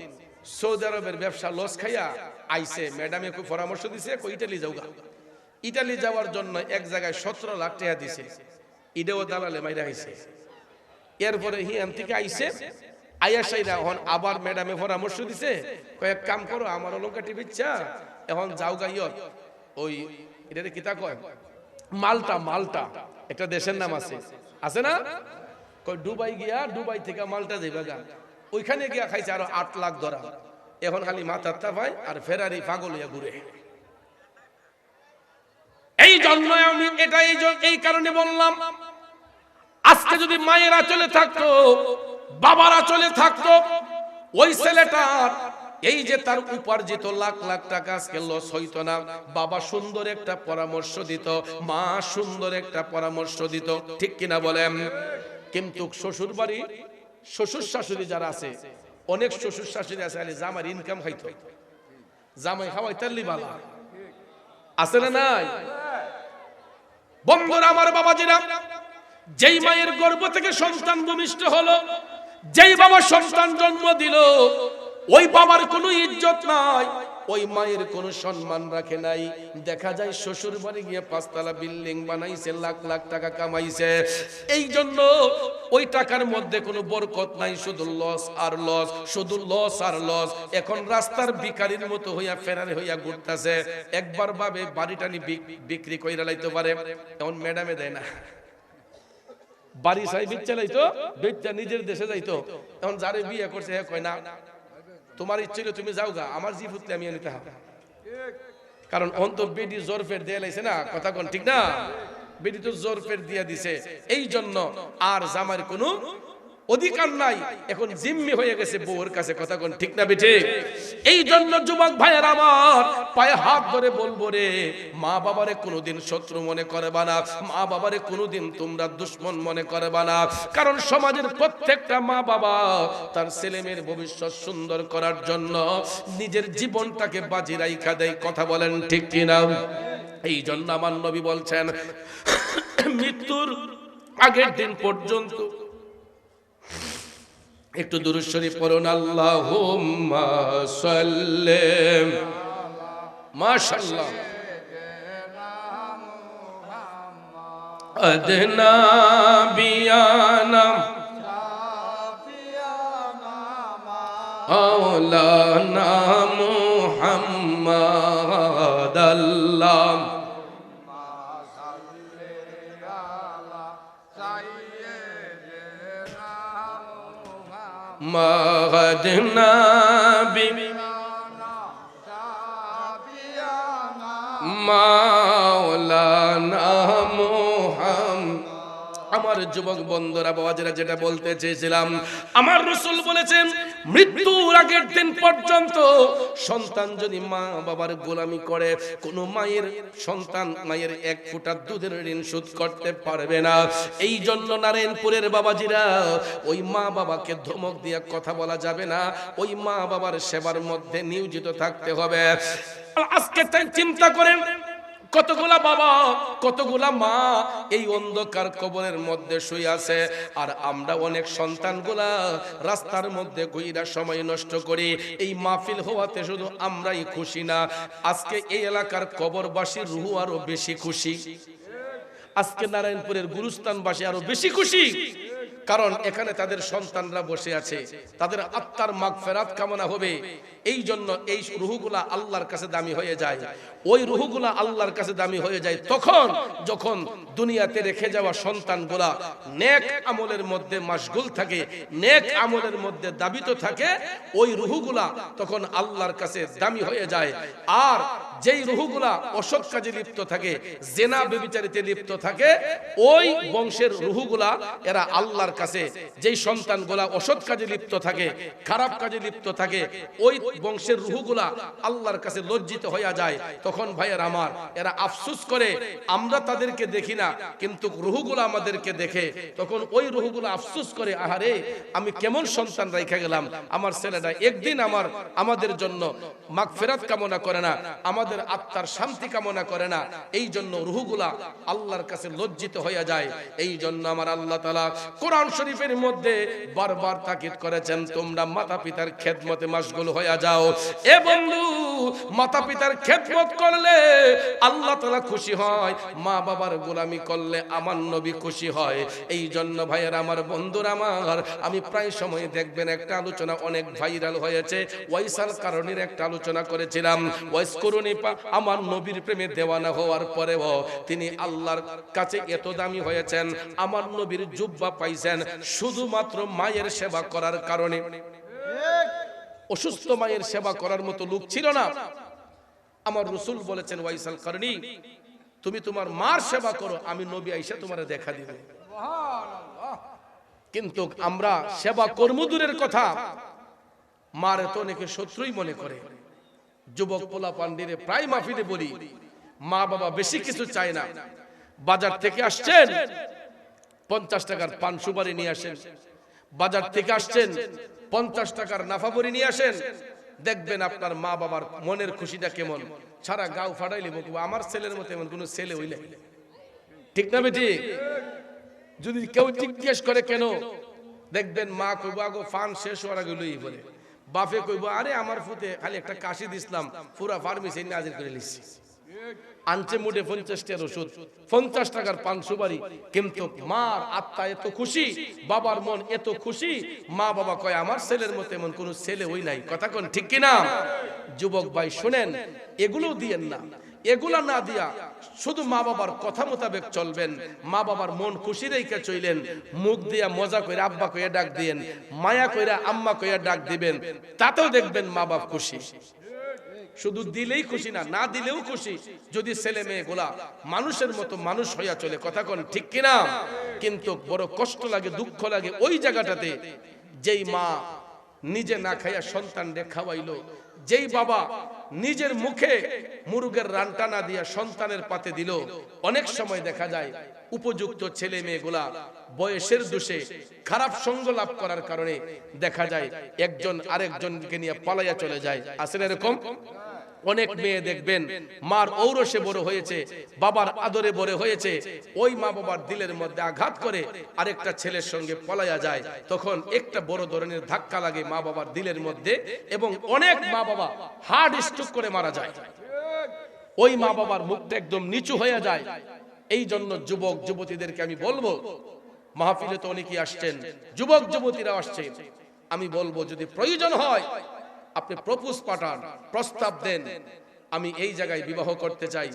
সৌদি আরবের ব্যবসা লস খাইয়া আইছে। ম্যাডামে খুব পরামর্শ দিছে, ইটালি যাওগা। ইটালি যাওয়ার জন্য এক জায়গায় 17 লাখ টাকা দিছে। ইডেও দালালে মাইরা আইছে। এরপরে হিয়ান থেকে আইছে, আয়াসাইরা এখন আবার ম্যাডামে পরামর্শ দিছে, কয়েক কাম করো, আমার অলঙ্কাটি বিচ্ছা এখন যাওগা ইয়ত ওই এটা কিতা কয় মাল্টা, মাল্টা একটা দেশের নাম আছে, আছে না? কই দুবাই গিয়া, দুবাই থেকে মাল্টা যাইবা গা। ওইখানে গিয়া খাইছে আরো 8 লাখ ধরা। এখন খালি মাথার তাফায় আর ফেরারি পাগল হইয়া ঘুরে। এই জন্য আমি এটা এই কারণে বললাম, আজকে যদি মায়েরা চলে থাকতো, বাবারা চলে থাকতো, ওই ছেলেটার এই যে তার উপার্জিত লাখ লাখ টাকা আজকে লস হইতো না। বাবা সুন্দর একটা পরামর্শ দিত, মা সুন্দর একটা পরামর্শ দিত। ঠিক কিনা বলেন? কিন্তু শ্বশুর বাড়ি, শ্বশুর শাশুড়ি যারা আছে, অনেক শ্বশুর শাশুড়ি আছে জামাই ইনকাম খাইতো, জামাই খাওয়াই তাল্লি বালা আছে না নাই? বন্ধুরা আমার, বাবাজিরা, যেই মায়ের গর্ভ থেকে সন্তান ভূমিষ্ঠ হলো, যেই বাবা সন্তান জন্ম দিল, ওই বাবার কোনো ইজ্জত নাই, ওই মায়ের কোনো সম্মান রাখে নাই। দেখা যায় শ্বশুর বাড়ি গিয়ে 5 তলা বিল্ডিং বানাইছে, লাখ লাখ টাকা কামাইছে। এই জন্য ওই টাকার মধ্যে কোনো বরকত নাই, শুধু লস আর লস, শুধু লস আর লস। এখন রাস্তার ভিখারির মতো হইয়া ফেরারি হইয়া ঘুরতেছে। একবার ভাবে বাড়িটা বিক্রি কইরা লাইতে পারে, এখন ম্যাডামে দেয় না। বাড়ি চাই বিচ্ছা লাইতো, বিচ্ছা নিজের দেশে যাইতো। এখন যারে বিয়ে করছে হে কয় না, তোমার ইচ্ছে হলে তুমি যাও গা, আমার জি ফুটলে আমি নিতে হবে। কারণ অন্ত বেডি জোর ফের দিয়ে লাইছে না। কথা কোন ঠিক না? বেডি তো জোর ফের দিয়ে দিছে। এই জন্য আর জামার কোনো অধিকার নাই, এখন জিম্মি হয়ে গেছে বউর কাছে। কথা কোন ঠিক না বেঠে? এই জন্য যুবক ভাইয়ের আমার, পায়ে হাত ধরে বলবো রে, মা বাবারে কোনোদিন শত্রু মনে করবা না, মা বাবারে কোনোদিন তোমরা দুশ্মন মনে করবা না। কারণ সমাজের প্রত্যেকটা মা বাবা তার ছেলে মেয়ের ভবিষ্যৎ সুন্দর করার জন্য নিজের জীবনটাকে বাজি রাইখা দেয়। কথা বলেন ঠিক কিনা? এই জন্য আমার নবী বলছেন, মৃত্যুর আগের দিন পর্যন্ত একটু দুরূদ শরীফ পড়ুন। আল্লাহুম্মা সাল্লি, মাশাআল্লাহ, আদনা বিয়ানা আওলানা মুহাম্মাদ আল্লাহ মহদনা মাওলানা মুহাম্মদ। আমার যুবক বন্ধুরা বাবাজিরা যেটা বলতে চেয়েছিলাম, আমার রাসূল বলেছেন মৃত্যুর আগের দিন পর্যন্ত সন্তান যদি মা বাবার গোলামি করে, কোন মায়ের সন্তান মায়ের এক ফোঁটা দুধের ঋণ শোধ করতে পারবে না। এই জন্য নারায়ণপুরের বাবাজিরা ওই মা বাবাকে ধমক দিয়ে কথা বলা যাবে না, ওই মা বাবার সেবার মধ্যে নিয়োজিত থাকতে হবে। আজকে তাই চিন্তা করেন, কতগুলা বাবা কতগুলা মা এই অন্ধকার কবরের মধ্যে শুয়ে আছে, আর আমরা অনেক সন্তানগুলা রাস্তার মধ্যে ঘুইরা সময় নষ্ট করি। এই মাহফিল হওয়াতে শুধু আমরাই খুশি না, আজকে এই এলাকার কবরবাসীর রূহ আরো বেশি খুশি, আজকে নারায়ণপুরের গুরুস্থানবাসী আরো বেশি খুশি। কারণ এখানে তাদের সন্তানরা বসে আছে, তাদের আত্মার মাগফিরাত কামনা হবে। এই জন্য এই রূহগুলা আল্লাহর কাছে দামি হয়ে যায়। ওই রূহগুলা আল্লাহর কাছে দামি হয়ে যায় তখন যখন দুনিয়াতে রেখে যাওয়া সন্তানগুলা নেক আমলের মধ্যে মাশগুল থাকে, নেক আমলের মধ্যে দাবিত থাকে, ওই রূহগুলা তখন আল্লাহর কাছে দামি হয়ে যায়। আর যেই রূহগুলা অসৎ কাজে লিপ্ত থাকে, জেনা ব্যভিচারিতে লিপ্ত থাকে, ওই বংশের রূহগুলা এরা আল্লাহর কাছে, যেই সন্তানগুলা অসৎ কাজে লিপ্ত থাকে, খারাপ কাজে লিপ্ত থাকে, ওই বংশের রূহগুলা আল্লাহর কাছে লজ্জিত হয়ে যায়। তখন ভাইয়ের আমার এরা আফসোস করে, আমরা তাদেরকে দেখি না কিন্তু রূহগুলা আমাদেরকে দেখে। তখন ওই রূহগুলা আফসোস করে, আহারে আমি কেমন সন্তান রেখে গেলাম, আমার ছেলেটা একদিন আমাদের জন্য মাগফিরাত কামনা করে না, আমাদের আত্মার শান্তি কামনা করে না। এই জন্য রূহগুলা আল্লাহর কাছে লজ্জিত হয়ে যায়। এই জন্য আমার আল্লাহ তাআলা কোরআন শরীফের মধ্যে বারবার তাকিদ করেছেন, তোমরা মাতা পিতার খেদমতে মাশগুল হয়ে যাও। এ বন্ধু, মাতা পিতার খেদমত করলে আল্লাহ তাআলা খুশি হয়, মা বাবার গোলামি করলে আমার নবী খুশি হয়। এই জন্য ভাইয়ের আমার, বন্ধুরা আমার, আমি প্রায় সময় দেখবেন একটা আলোচনা অনেক ভাইরাল হয়েছে, ওয়াইসাল কারণের একটা আলোচনা করেছিলাম। ওয়াইস করুনি আমার নবীর প্রেমে দেওয়ানা হওয়ার পরেও তিনি আল্লাহর কাছে এত দামি হয়েছেন, আমার নবীর জুব্বা পাইছেন শুধুমাত্র মায়ের সেবা করার কারণে। অসুস্থ মায়ের সেবা করার মতো লোক ছিল না। আমার রাসূল বলেছেন, ওয়াইসাল কারণী, তুমি তোমার মার সেবা করো, আমি নবী আইসা তোমারে দেখা দিবে। কিন্তু আমরা সেবা কর্মদূরের কথা, মার এত অনেকে শত্রুই মনে করে। যুবক পোলা পান্ডিরে প্রায় মাহফিলে বলি, মা বাবা বেশি কিছু চায় না। বাজার থেকে আসছেন 50 টাকার পান সুপারি নিয়ে আসেন, বাজার থেকে আসছেন 50 টাকার নাফাবরি নিয়ে আসেন, দেখবেন আপনার মা বাবার মনের খুশিটা কেমন। সারা গাঁও ফাটাইলে বলবো আমার ছেলের মতো এমন কোন ছেলে হইলে, ঠিক না বেটি? যদি কেউ জিজ্ঞেস করে কেন, দেখবেন মা কইব আগো ফান শেষ হওয়ার আগে লই বলে, বাপে কইব আরে আমার ফুতে খালি একটা কাশি দিছিলাম, পুরা ফার্মেসি নাজির করে লিখছি, আনছে মুঠে 50 টাকার ওষুধ, 50 টাকার পান সুপারি। কিন্তু মার আত্মা এত খুশি, বাবার মন এত খুশি, মা বাবা কয় আমার ছেলের মতো এমন কোন ছেলে হই নাই। কথা কোন ঠিক কিনা? যুবক ভাই শুনেন, এগুলো দিয়েন না, এগুলা না দিয়া শুধু মা বাবার কথা মোতাবেক চলবেন, মা বাবার মন খুশি রেখে চইলেন, মুখ দিয়া মজা কইরা আব্বা কইয়া ডাক দিয়েন, মায়া কইরা আম্মা কইয়া ডাক দিবেন, তাতেও দেখবেন মা বাপ খুশি। শুধু দিলেই খুশি না, না দিলেও খুশি, যদি ছেলে মেয়ে গুলা মানুষের মতো মানুষ হইয়া চলে। কথা কোন ঠিক কিনা? কিন্তু বড় কষ্ট লাগে, দুঃখ লাগে ওই জায়গাটাতে, যেই মা নিজে না খাইয়া সন্তান রে খাওয়াইলো, যেই বাবা নিজের মুখে মুরগের রানটা না দিয়া সন্তানের পাতে দিল। অনেক সময় দেখা যায় উপযুক্ত ছেলে মেয়েগুলা বয়সের দোষে খারাপ সঙ্গ লাভ করার কারণে দেখা যায় একজন আরেকজনকে নিয়ে পালাইয়া চলে যায়। আসলে এরকম অনেক মেয়ে দেখবেন মার ঔরসে বড় হয়েছে, বাবার আদরে বড় হয়েছে, ওই মা বাবার দিলের মধ্যে আঘাত করে আরেকটা ছেলের সঙ্গে পলাইয়া যায়। তখন একটা বড় ধরনের ধাক্কা লাগে মা বাবার দিলের মধ্যে, এবং অনেক মা বাবা হার্ট স্ট্রোক করে মারা যায়। ওই মা বাবার মুখটা একদম নিচু হয়ে যায়। এই জন্য যুবক যুবতীদেরকে আমি বলবো, মাহফিলে তো অনেকেই আসছেন, যুবক যুবতীরা আসছে, আমি বলবো যদি প্রয়োজন হয় আপনি প্রপোজ পাঠান, প্রস্তাব দেন, আমি এই জায়গায় বিবাহ করতে চাই,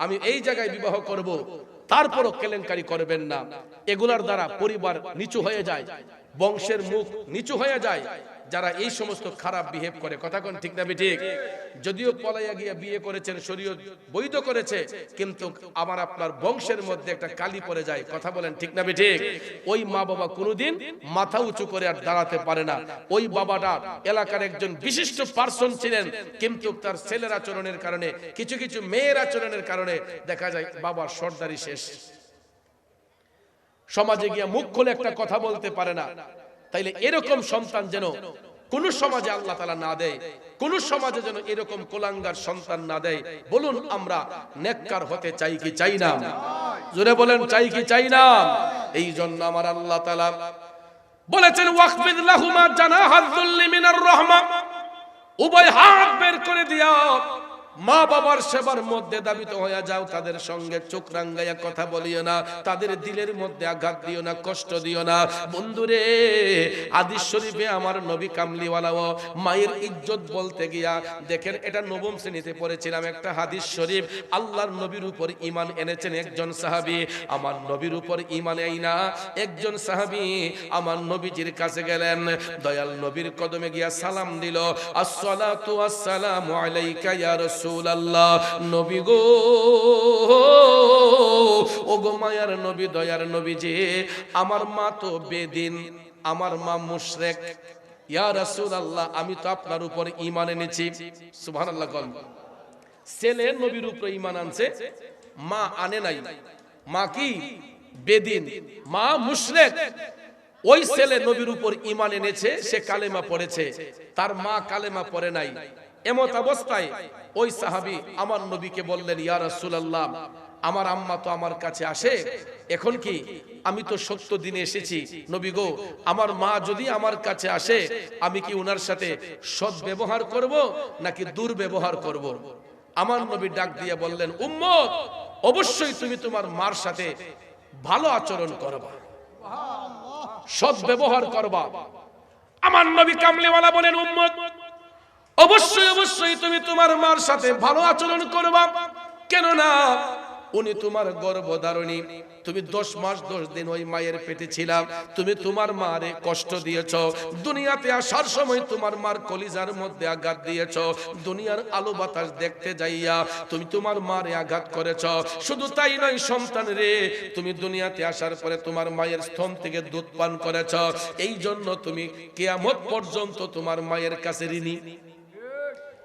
আমি এই জায়গায় বিবাহ করব, তারপরও কেলেঙ্কারি করবেন না। এগুলার দ্বারা পরিবার নিচু হয়ে যায়, বংশের মুখ নিচু হয়ে যায় যারা এই সমস্ত খারাপ বিহেভ করে। কথা কোন ঠিক না ঠিক? যদিও পলাইয়া গিয়া বিয়ে করেছেন, শরীয়ত বৈধ করেছে, কিন্তু আমার আপনার বংশের মধ্যে একটা কালি পড়ে যায়। কথা বলেন ঠিক না ঠিক? ওই মা বাবা কোনোদিন মাথা উঁচু করে আর দাঁড়াতে পারে না। ওই বাবাটা এলাকার একজন বিশিষ্ট পার্সন ছিলেন, কিন্তু তার ছেলের আচরণের কারণে, কিছু কিছু মেয়ের আচরণের কারণে দেখা যায় বাবার সর্দারি শেষ। সমাজে গিয়া মুখ খুলে একটা কথা বলতে পারে না। তাইলে এরকম সন্তান যেন কোন সমাজে আল্লাহ তাআলা না দেয়, কোন সমাজে যেন এরকম কোলাঙ্গার সন্তান না দেয়। বলুন আমরা নেককার হতে চাই কি চাই না? জোরে বলেন চাই কি চাই না? এই জন্য আমার আল্লাহ তাআলা বলেছেন ওয়াকফিদ লাহুমা জানাহাদ যুল্লি মিনার রাহমা, উভয় হাত বের করে দিও, মা বাবার সেবার মধ্যে দাবিত হয়ে যাও, তাদের সঙ্গে চোখ রাঙ্গাইয়া কথা বলিও না, তাদের দিলের মধ্যে আঘাত দিও না, কষ্ট দিও না। বন্ধুরে, হাদিস শরীফে আমার নবী কামলিওয়ালাও মায়ের ইজ্জত বলতে গিয়া দেখেন, এটা নবম শ্রেণীতে পড়েছিলাম একটা হাদিস শরীফ। আল্লাহর নবীর উপর ঈমান এনেছেন একজন সাহাবী, আমার নবীর উপর ঈমান আইনা একজন সাহাবী আমার নবীজির কাছে গেলেন, দয়াল নবীর কদমে গিয়া সালাম দিল, আসসালাতু ওয়াসসালামু আলাইকা ইয়া রাসূলুল্লাহ। নবী গো, ও গো মায়ার নবী, দয়ার নবী যে, আমার মা তো বেদিন, আমার মা মুশরিক, ইয়া রাসূলুল্লাহ আমি তো আপনার উপর ঈমান এনেছি। সুবহানাল্লাহ। কোন ছেলে নবীর উপর ঈমান আনছে, মা আনে নাই। মা কি? বেদিন, মা মুশরিক। ওই ছেলে নবীর উপর ঈমান এনেছে, সে কালেমা পড়েছে, তার মা কালেমা পড়ে নাই। এমত অবস্থায় ওই সাহাবী আমার নবীকে বললেন, ইয়া রাসূলুল্লাহ আমার আম্মা তো আমার কাছে আসে, এখন কি আমি তো সত্য দিনে এসেছি, নবী গো আমার মা যদি আমার কাছে আসে, আমি কি ওনার সাথে সৎ ব্যবহার করব নাকি দুর্ব্যবহার করব? আমার নবী ডাক দিয়ে বললেন, উম্মত অবশ্যই তুমি তোমার মার সাথে ভালো আচরণ করবা, সৎ ব্যবহার করবা। আমার নবী কামলিওয়ালা বলেন, উম্মত অবশ্যই অবশ্যই তুমি তোমার মার সাথে ভালো আচরণ করবা, কেননা উনি তোমার গর্ভধারিণী, তুমি 10 মাস 10 দিন ওই মায়ের পেটে ছিলাম, তুমি তোমার মারে কষ্ট দিয়েছো, দুনিয়াতে আসার সময় তোমার মার কলিজার মধ্যে আঘাত দিয়েছো, দুনিয়ার আলো বাতাস দেখতে যাইয়া তুমি তোমার মারে আঘাত করেছো। শুধু তাই নয় সন্তান রে, তুমি দুনিয়াতে আসার পরে তোমার মায়ের স্তন থেকে দুধ পান করেছো, এই জন্য তুমি কিয়ামত পর্যন্ত তোমার মায়ের কাছে ঋণী।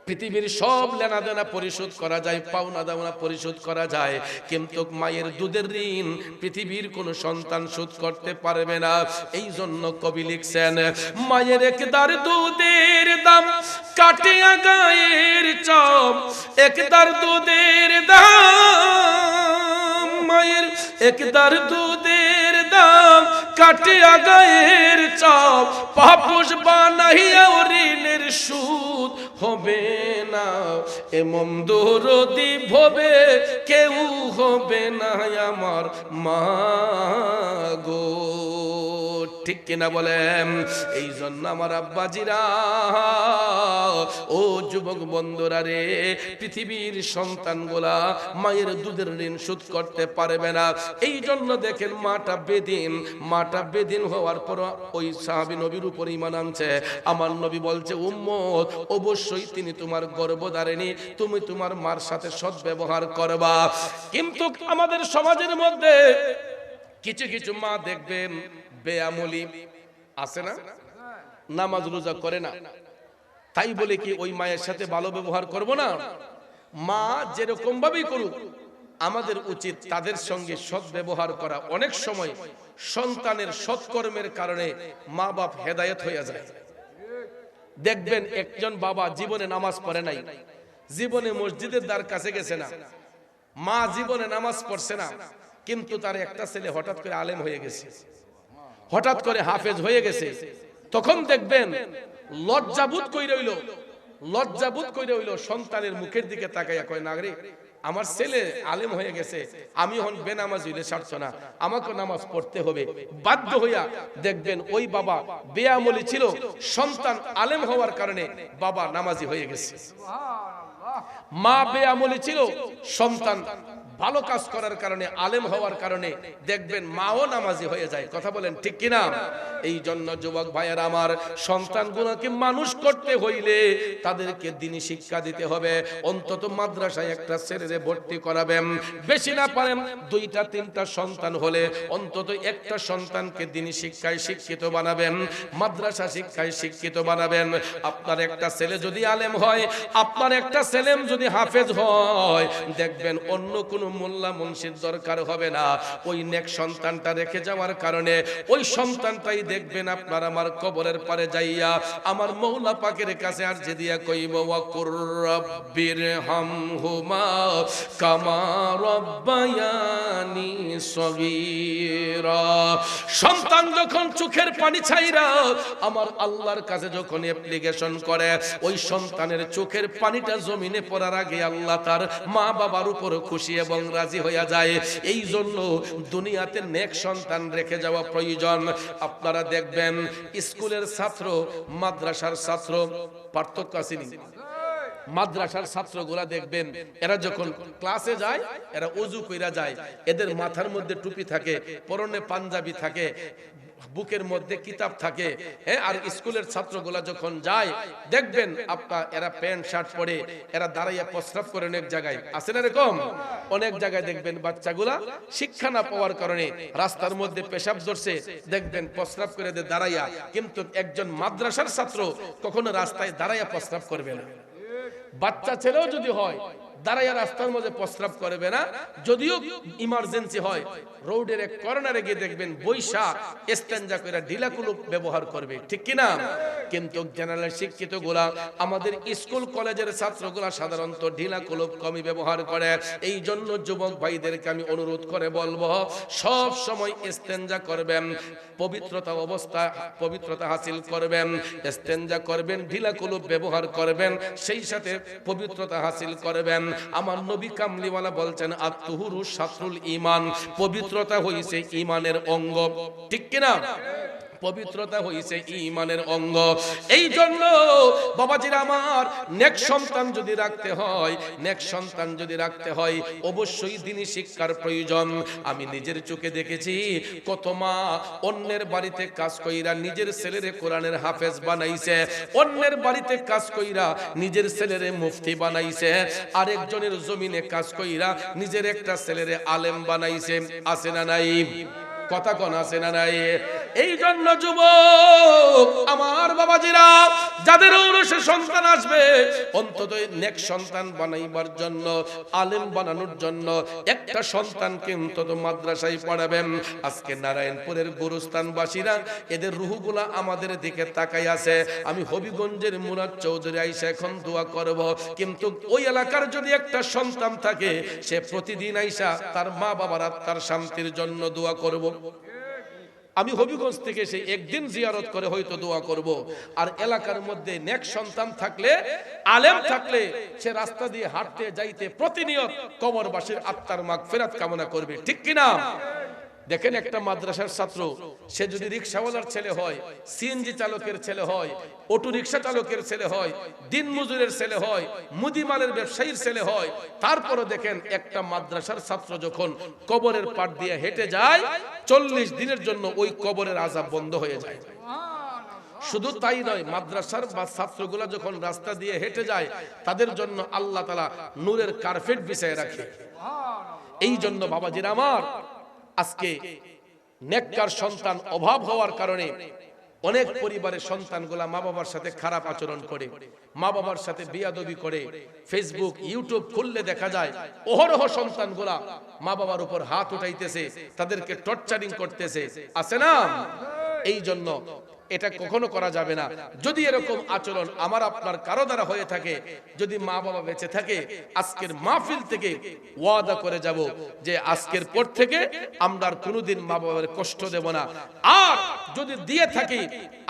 পৃথিবীর সব লেনাদেনা পরিশোধ করা যায়, পাওনা দাওনা পরিশোধ করা যায়, কিন্তু মায়ের দুধের ঋণ পৃথিবীর কোন সন্তান শোধ করতে পারবে না। এই জন্য কবি লিখছেন, মায়ের একদার দুধের দাম কাটিয়া গায়ের চাপ, একদার দুধের দাম, মায়ের একদার দুধের দাম কাটিয়া গায়ের চাপ, পাপোশ বানাইয়া ঋণের সুদ হবে না, এমন দরদি ভবে কেউ হবে না আমার মা গো। ঠিক কিনা বলেন? এই জন্য আমার আব্বাজিরা, ও যুবক বন্ধুরা রে, পৃথিবীর সন্তানগুলা মায়ের দুধের ঋণ শোধ করতে পারবে না। এই জন্য দেখেন মাটা বেদিন হওয়ার পর ওই সাহাবী নবীর উপর ঈমান আনছে। আমার নবী বলছে, উম্মত অবশ্যই তিনি তোমার গর্ভধারিণী, তুমি তোমার মার সাথে সৎ ব্যবহার করবা। কিন্তু আমাদের সমাজের মধ্যে কিছু কিছু মা দেখবেন বেয়ামলি আছে না, নামাজ রোজা করে না, তাই বলে কি ওই মায়ের সাথে ভালো ব্যবহার করব না? মা যেরকম ভাবেই করুক, আমাদের উচিত তাদের সঙ্গে সৎ ব্যবহার করা। অনেক সময় সন্তানের সৎকর্মের কারণে মা বাপ হেদায়েত হয়ে যায়। দেখবেন একজন বাবা জীবনে নামাজ পড়ে নাই, জীবনে মসজিদের দ্বার কাছে গেছে না, মা জীবনে নামাজ পড়ছে না, কিন্তু তার একটা ছেলে হঠাৎ করে আলেম হয়ে গেছে, হঠাৎ করে হাফেজ হয়ে গেছে। তখন দেখবেন লজ্জাবোধ কইরা হইলো সন্তানের মুখের দিকে তাকাইয়া কয়, না রে আমার ছেলে আলেম হয়ে গেছে, আমি হন বেনামাজ হইলে ছাড়ছো না, আমাকে নামাজ পড়তে হবে। বাধ্য হইয়া দেখবেন ওই বাবা বেয়ামলি ছিল, সন্তান আলেম হওয়ার কারণে বাবা নামাজি হয়ে গেছে। মা বেয়ামলি ছিল, সন্তান ভালো কাজ করার কারণে, আলেম হওয়ার কারণে দেখবেন মাও নামাজি হয়ে যায়। কথা বলেন ঠিক কিনা? এই জন্য যুবক ভাইয়েরা আমার, সন্তানগুলোকে মানুষ করতে হইলে তাদেরকে দ্বীনি শিক্ষা দিতে হবে। অন্তত মাদ্রাসায় একটা ছেলেরে ভর্তি করাবেন, বেশি না পারেন 2টা 3টা সন্তান হলে অন্তত একটা সন্তানকে দ্বীনি শিক্ষায় শিক্ষিত বানাবেন, মাদ্রাসা শিক্ষায় শিক্ষিত বানাবেন। আপনার একটা ছেলে যদি আলেম হয়, আপনার একটা ছেলে যদি হাফেজ হয়, দেখবেন অন্য কোনো মোল্লা মুন্সির দরকার হবে না। ওই নেক সন্তানটা রেখে যাওয়ার কারণে ওই সন্তানটাই দেখবেন আপনার আমার কবরের পারে যাইয়া আমার মওলা পাকের কাছে আরজি দিয়া কইব, ওয়া কুর রাব্বির হামহুমা কামা রাব্বায়ানি সগীরা। সন্তান যখন চোখের পানি ছাইরা আমার আল্লাহর কাছে যখন অ্যাপ্লিকেশন করে, ওই সন্তানের চোখের পানিটা জমিনে পড়ার আগে আল্লাহ তার মা বাবার উপর খুশি এবং রাজি হইয়া যায়। এই জন্য দুনিয়াতে নেক সন্তান রেখে যাওয়া প্রয়োজন। আপনারা দেখবেন স্কুলের ছাত্র, মাদ্রাসার ছাত্র, পার্থক্য আছে নি? মাদ্রাসার ছাত্রগুলা দেখবেন এরা যখন ক্লাসে যায়, এরা ওযু কইরা যায়, এদের মাথার মধ্যে টুপি থাকে, পরনে পাঞ্জাবি থাকে, বুকের মধ্যে কিতাব থাকে। আর স্কুলের ছাত্রগুলা যখন যায় দেখবেন আপনার এরা প্যান্ট শার্ট পরে, এরা দাঁড়াইয়া প্রস্রাব করে অনেক জায়গায় আছে না এরকম? অনেক জায়গায় দেখবেন বাচ্চাগুলা শিক্ষা না পাওয়ার কারণে রাস্তার মধ্যে পেশাব ধরছে, দেখবেন প্রস্রাব করে দাঁড়াইয়া। কিন্তু একজন মাদ্রাসার ছাত্র কখনো রাস্তায় দাঁড়াইয়া প্রস্রাব করবে না। বাচ্চা ছেলেও যদি হয় দাঁড়াইয়া রাস্তার মধ্যে প্রস্রাব করবে না। যদিও ইমার্জেন্সি হয়, রোডের এক কর্নারে গিয়ে দেখবেন বৈশা স্ট্যান্ডা করে ঢিলা কুলুপ ব্যবহার করবে, ঠিক কি না? কিন্তু জেনারেল শিক্ষিত গুলা, আমাদের স্কুল কলেজের ছাত্রগুলা সাধারণত ঢিলা কুলুপ কমই ব্যবহার করে। এই জন্য যুবক ভাইদেরকে আমি অনুরোধ করে বলবো, সব সময় স্ট্যান্ডা করবেন, পবিত্রতা অবস্থা পবিত্রতা হাসিল করবেন, স্ট্যান্ডা করবেন, ঢিলা কুলুপ ব্যবহার করবেন, সেই সাথে পবিত্রতা হাসিল করবেন। আমার নবী কামলিওয়ালা বলছেন, আত-তুহুরু শাতরুল ঈমান, পবিত্রতা হইছে ঈমানের অঙ্গ, ঠিক কি না? পবিত্রতা হইছে ঈমানের অঙ্গ। এই জন্য বাবাজিরা আমার, নেক সন্তান যদি রাখতে হয়, নেক সন্তান যদি রাখতে হয়, অবশ্যই দ্বীনি শিক্ষার প্রয়োজন। আমি নিজের চোখে দেখেছি কত মা অন্যের বাড়িতে কাজ কইরা নিজের ছেলেরে কোরআনের হাফেজ বানাইছে, অন্যের বাড়িতে কাজ কইরা নিজের ছেলেরে মুফতি বানাইছে, আরেকজনের জমিনে কাজ কইরা নিজের একটা ছেলেরে আলেম বানাইছে। আছে না নাই? কথা কোন আছে না নাই? এই জন্য যুবক আমার বাবাজিরা, যাদের ঔরসে সন্তান আসবে, অন্তত নেক সন্তান বানাইবার জন্য, আলেম বানানোর জন্য একটা সন্তানকে অন্তত মাদ্রাসায় পড়াবেন। আজকে নারায়ণপুরের গুরুস্থানবাসীরা এদের রুহগুলা আমাদের দিকে তাকাই আছে। আমি হবিগঞ্জের মুরাদ চৌধুরী আইসা এখন দোয়া করব, কিন্তু ওই এলাকার যদি একটা সন্তান থাকে, সে প্রতিদিন আইসা তার মা বাবার আত্মার শান্তির জন্য দোয়া করব। আমি হবিগঞ্জ থেকে সেই একদিন জিয়ারত করে হয়তো দোয়া করব। আর এলাকার মধ্যে নেক সন্তান থাকলে, আলেম থাকলে, সে রাস্তা দিয়ে হাঁটতে যাইতে প্রতিনিয়ত কবরবাসীর আত্মার মাগফিরাত কামনা করবে, ঠিক কিনা? দেখেন একটা মাদ্রাসার ছাত্র, সে যদি রিকশাওয়ালার ছেলে হয়, সিএনজি চালকের ছেলে হয়, অটো রিকশা চালকের ছেলে হয়, দিন মজুরের ছেলে হয়, মুদিমালের ব্যবসায়ীর ছেলে হয়, তারপরে দেখেন একটা মাদ্রাসার ছাত্র যখন কবরের পাট দিয়ে হেঁটে যায়, 40 দিনের জন্য ওই কবরের আযাব বন্ধ হয়ে যায়। শুধু তাই নয়, মাদ্রাসার বা ছাত্রগুলা যখন রাস্তা দিয়ে হেঁটে যায়, তাদের জন্য আল্লাহ তাআলা নূরের কার্পেট বিছায় রাখে। এই জন্য বাবাজিরা আমার, আজকে নেককার সন্তান অভাব হওয়ার কারণে অনেক পরিবারের সন্তানগুলা মা বাবার সাথে খারাপ আচরণ করে, মা বাবার সাথে বেয়াদবি করে। ফেসবুক, ইউটিউব খুললে দেখা যায় অহরহ সন্তানগুলা মা বাবার উপর হাত উঠাইতেছে, তাদেরকে টর্চারিং করতেছে, আছে না? এই জন্য এটা কখনো করা যাবে না। যদি এরকম আচরণ আমার আপনার কারো দ্বারা হয়ে থাকে, যদি মা বাবা বেঁচে থাকে, আজকের মাহফিল থেকে ওয়াদা করে যাব যে আজকের পর থেকে আমরা আর কোনোদিন মা বাবার কষ্ট দেব না। আর যদি দিয়ে থাকি,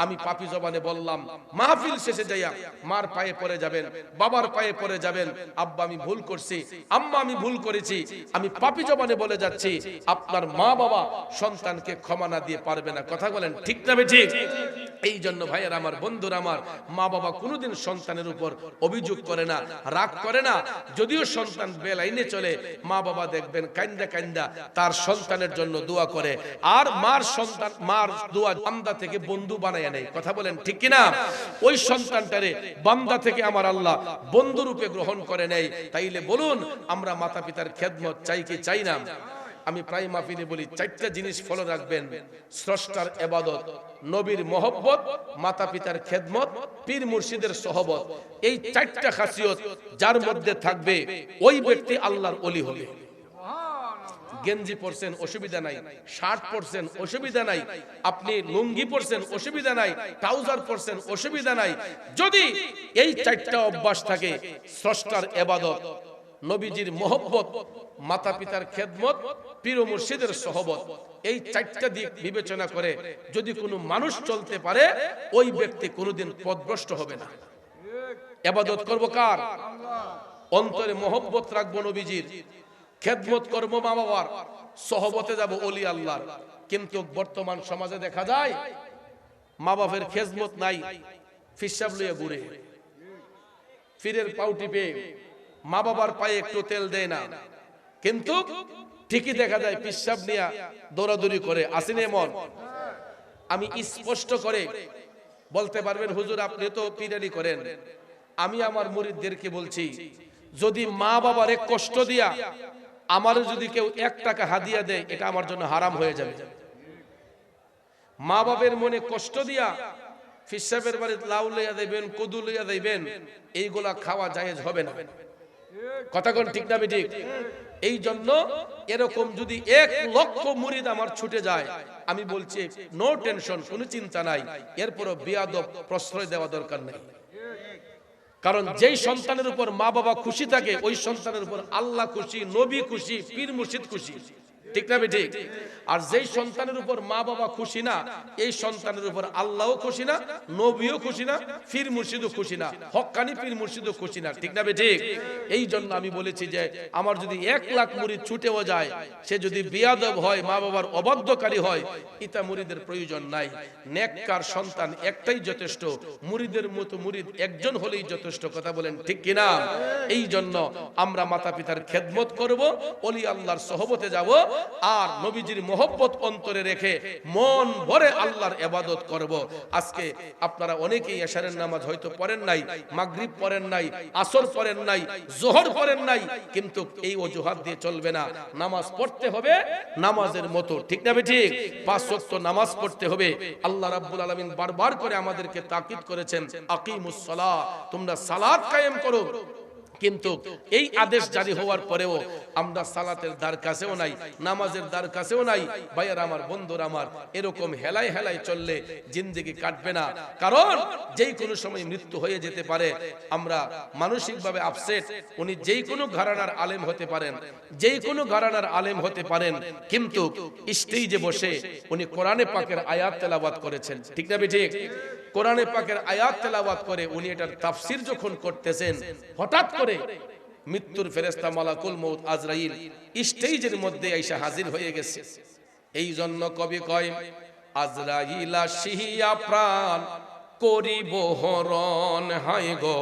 আমি পাপী জবানে বললাম, মাহফিল শেষে যাইয়া মার পায়ে পড়ে যাবেন, বাবার পায়ে পড়ে যাবেন, আব্বা আমি ভুল করছি, আম্মা আমি ভুল করেছি, আমি পাপী জবানে বলে যাচ্ছি, আপনার মা বাবা সন্তানকে ক্ষমা না দিয়ে পারবে না। কথা বলেন ঠিক না ঠিক? এই জন্য ভাইয়ের আমার, বন্ধুরা আমার, মা বাবা কোনোদিন সন্তানের উপর অভিযোগ করে না, রাগ করে না। যদিও সন্তান বেলাইনে চলে, মা বাবা দেখবেন কান্দা কান্দা তার সন্তানের জন্য দোয়া করে। আর মার দোয়া বান্দা থেকে বন্ধু বানায় নেয়। কথা বলেন ঠিক কিনা? ওই সন্তানটারে বান্দা থেকে আমার আল্লাহ বন্ধু রূপে গ্রহণ করে নেয়। তাইলে বলুন, আমরা মাতা পিতার খেদমত চাই কি চাই না? আমি প্রায় মাহফিলে বলি, চারটা জিনিস ফলো রাখবেন: স্রষ্টার ইবাদত, নবীর মহব্বত, মাতা পিতার খেদমত, পীর মুর্শিদের সহবত। এই চারটা খাসিয়ত যার মধ্যে থাকবে, ওই ব্যক্তি আল্লাহর ওলি হবে। গেঞ্জি পরছেন অসুবিধা নাই, শার্ট পরছেন অসুবিধা নাই, আপনি লুঙ্গি পরছেন অসুবিধা নাই, ট্রাউজার পরছেন অসুবিধা নাই, যদি এই চারটা অভ্যাস থাকে, স্রষ্টার ইবাদত, নবীজির মহব্বত, মাতা পিতার খেদমত, পীর ও মুর্শিদের সহবত, এই চারটা দিক বিবেচনা করে যদি কোনো মানুষ চলতে পারে, ওই ব্যক্তি কোনোদিন পথভ্রষ্ট হবে না। ইবাদত করব কার? অন্তরে মহব্বত রাখবো নবীজির, খেদমত করবো মা বাবার, সহবতে যাব ওলি আল্লাহর। কিন্তু বর্তমান সমাজে দেখা যায় মা বাবার খেদমত নাই, ফিসাব লইয়া ঘুরে, ফিরের পাউটি পেয়ে মা বাবার পায়ে একটু তেল দেয় না, কিন্তু ঠিকই দেখা যায় পিসাব নিয়ে দৌড়াদৌড়ি করে। আসেন এমন? আমি স্পষ্ট করে বলতে পারবেন, হুজুর আপনি তো পিরানি করেন, আমি আমার মুরিদদেরকে বলছি, যদি মা বাবারে কষ্ট দিয়া আমার যদি কেউ 1 টাকা হাদিয়া দেয়, এটা আমার জন্য হারাম হয়ে যাবে। মা বাবার মনে কষ্ট দিয়া ফিসাবের বাড়িতে লাউ লইয়া দেবেন, কদু লইয়া দেবেন, এইগুলা খাওয়া জায়েজ হবে না। কথা কোন ঠিক না ঠিক? এই জন্য এরকম যদি 1 লক্ষ মুরিদ আমার ছুটে যায়, আমি বলছি নো টেনশন, কোনো চিন্তা নাই, এরপরও বেয়াদব প্রশ্রয় দেওয়া দরকার নেই। কারণ যেই সন্তানের উপর মা বাবা খুশি থাকে, ওই সন্তানের উপর আল্লাহ খুশি, নবী খুশি, পীর মুর্শিদ খুশি। ঠিক না ঠিক? আর যেই সন্তানের উপর মা বাবা খুশি না, এই সন্তানের উপর আল্লাহও খুশি না, নবীও খুশি না, পীর মুর্শিদও খুশি না, হক্কানি পীর মুর্শিদও খুশি না। ঠিক না ঠিক? এই জন্য আমি বলেছি যে আমার যদি 1 লাখ মুরিদ ছুটেও যায়, সে যদি বেয়াদব হয়, মা বাবার অবাধ্যকারী হয়, ইতা মুরিদের প্রয়োজন নাই। নেককার সন্তান একটাই যথেষ্ট, মুরিদের মতো মুরিদ একজন হলেই যথেষ্ট। কথা বলেন ঠিক কিনা? এই জন্য আমরা মাতা পিতার খেদমত করব, ওলি আল্লাহর সহবতে যাব, আর নবীজির মহব্বত অন্তরে রেখে মন ভরে আল্লাহর ইবাদত করব। আজকে আপনারা অনেকেই এশারের নামাজ হয়তো পড়েন নাই, মাগরিব পড়েন নাই, আসর পড়েন নাই, যোহর পড়েন নাই, কিন্তু এই অজুহাত দিয়ে চলবে না। নামাজ পড়তে হবে নামাজের মতো। ঠিক না ঠিক? 5 ওয়াক্ত নামাজ পড়তে হবে। আল্লাহ রাব্বুল আলামিন বারবার করে আমাদেরকে তাকিদ করেছেন, আকিমুস সালাহ, তোমরা সালাত কায়েম করো। কিন্তু এই আদেশ জারি হওয়ার পরেও আমরা সালাতের দ্বার কাছেও নাই, নামাজের দ্বার কাছেও নাই। ভাইয়ার আমার, বন্ধুরা আমার, এরকম হেলায় হেলায় চললে জিন্দেগি কাটবে না। কারণ যেই কোনো সময় মৃত্যু হয়ে যেতে পারে। আমরা মানসিকভাবে আপসেট। উনি যেই কোনো ঘরানার আলেম হতে পারেন, যেই কোনো ঘরানার আলেম হতে পারেন, কিন্তু স্টেজে বসে উনি কোরআনে পাকের আয়াত তেলাওয়াত করেছেন। ঠিক না ঠিক? কোরআনে পাকের আয়াত তেলাওয়াত করে উনি এটার তাফসীর যখন করতেছেন, হঠাৎ করে মৃত্যুর ফেরেশতা মালাকুল মউত আজরাইল স্টেজের মধ্যে আইসা হাজির হয়ে গেছে। এই জন্য কবি কয়, আজরাইল আসিয়া প্রাণ করিব হরণ, হায় গো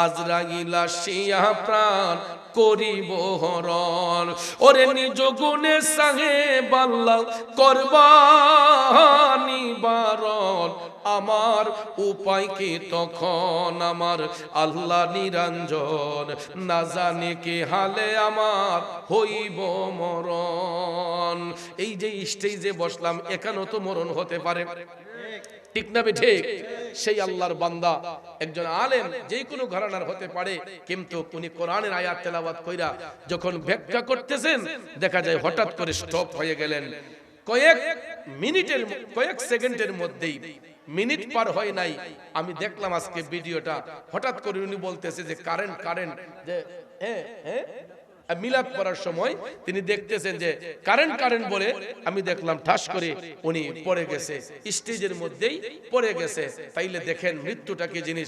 আজরাইল আসিয়া প্রাণ করিব হরণ, ওরে নিজ গুণে সাহেব আল্লাহ করবানি বারণ, আমার উপায় কি তখন আমার আল্লাহ নিরঞ্জন, না জানি কি হালে আমার হইব মরণ। এই যে স্টেজে বসলাম, এখানেও তো মরণ হতে পারে। ঠিক না ঠিক? সেই আল্লাহর বান্দা একজন আলেম যে কোনো ঘরানার হতে পারে, কিন্তু উনি কোরআনের আয়াত তেলাওয়াত কইরা যখন ব্যাখ্যা করতেছেন, দেখা যায় হঠাৎ করে স্টপ হয়ে গেলেন। কয়েক সেকেন্ডের মধ্যেই, মিনিট পার হয় নাই, আমি দেখলাম আজকে ভিডিওটা, হঠাৎ করে উনি বলতেছে যে কারেন্ট যে মিলাদ পড়ার সময় তিনি দেখতেছেন যে কারেন্ট বলে, আমি দেখলাম ঠাস করে উনি পড়ে গেছে, স্টেজের মধ্যেই পড়ে গেছে। তাইলে দেখেন মৃত্যুটা কি জিনিস।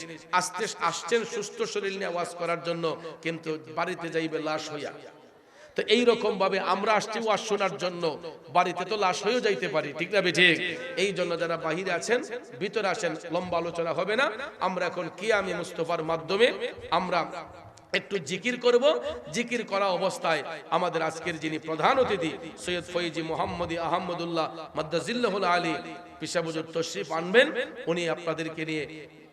আসছেন সুস্থ শরীর নিয়ে ওয়াজ করার জন্য, কিন্তু বাড়িতে যাইবে লাশ হইয়া। তো এই রকম ভাবে আমরা আসছি ওয়াজ শোনার জন্য, বাড়িতে তো লাশ হয়েও যাইতে পারি, ঠিক না ঠিক? এই জন্য যারা বাহিরে আছেন ভিতরে আসেন, লম্বা আলোচনা হবে না। আমরা এখন কিয়ামে মুস্তাফার মাধ্যমে আমরা একটু জিকির করব। জিকির করা অবস্থায় আমাদের আজকের যিনি প্রধান অতিথি সৈয়দ ফৈজি মোহাম্মদী আহমদুল্লাহ মাদ্দাজিল্লাহুল আলী পিসাব হুজুর তশরিফ আনবেন। উনি আপনাদেরকে নিয়ে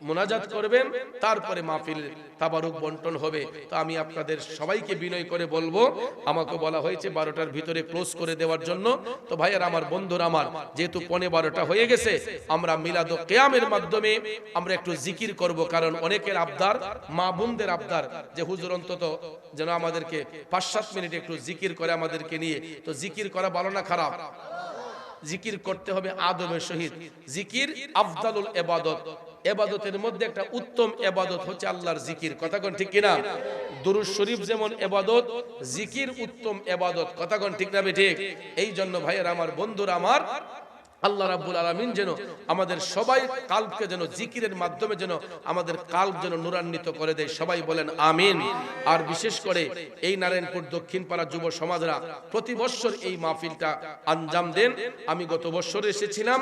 মোনাজাত করবেন, তারপরে মাহফিল তাবারুক বন্টন হবে। তো আমি আপনাদের সবাইকে বিনয় করে বলবো, আমাকে বলা হয়েছে 12টার ভিতরে ক্লোজ করে দেওয়ার জন্য। তো ভাইয়ার আমার, বন্ধুরা আমার, যেহেতু 12:15 হয়ে গেছে, আমরা মিলাদ ও কিয়ামের মাধ্যমে আমরা একটু জিকির করব। কারণ অনেকের আবদার, মা বোনদের আবদার যে হুজুর অন্তত যেন আমাদেরকে 5-7 মিনিট একটু জিকির করে আমাদেরকে নিয়ে। তো জিকির করা ভালো না খারাপ? জিকির করতে হবে আদবের সহিত। জিকির আফদালুল ইবাদত, ইবাদতের মধ্যে একটা উত্তম ইবাদত হচ্ছে আল্লাহর জিকির। কথা কোন ঠিক কিনা? দুরূদ শরীফ যেমন ইবাদত, জিকির উত্তম ইবাদত। কথা কোন ঠিক না ঠিক? এই জন্য ভাইয়েরা আমার, বন্ধুরা আমার, আল্লাহ রাব্বুল আলামিন যেন আমাদের সবাই কালবকে যেন জিকিরের মাধ্যমে যেন আমাদের কালব যেন নূরান্বিত করে দেয়। সবাই বলেন আমিন। আর বিশেষ করে এই নারায়ণপুর দক্ষিণ পাড়া যুব সমাজরা প্রতি বছর এই মাহফিলটা আঞ্জাম দেন। আমি গত বছর এসেছিলাম,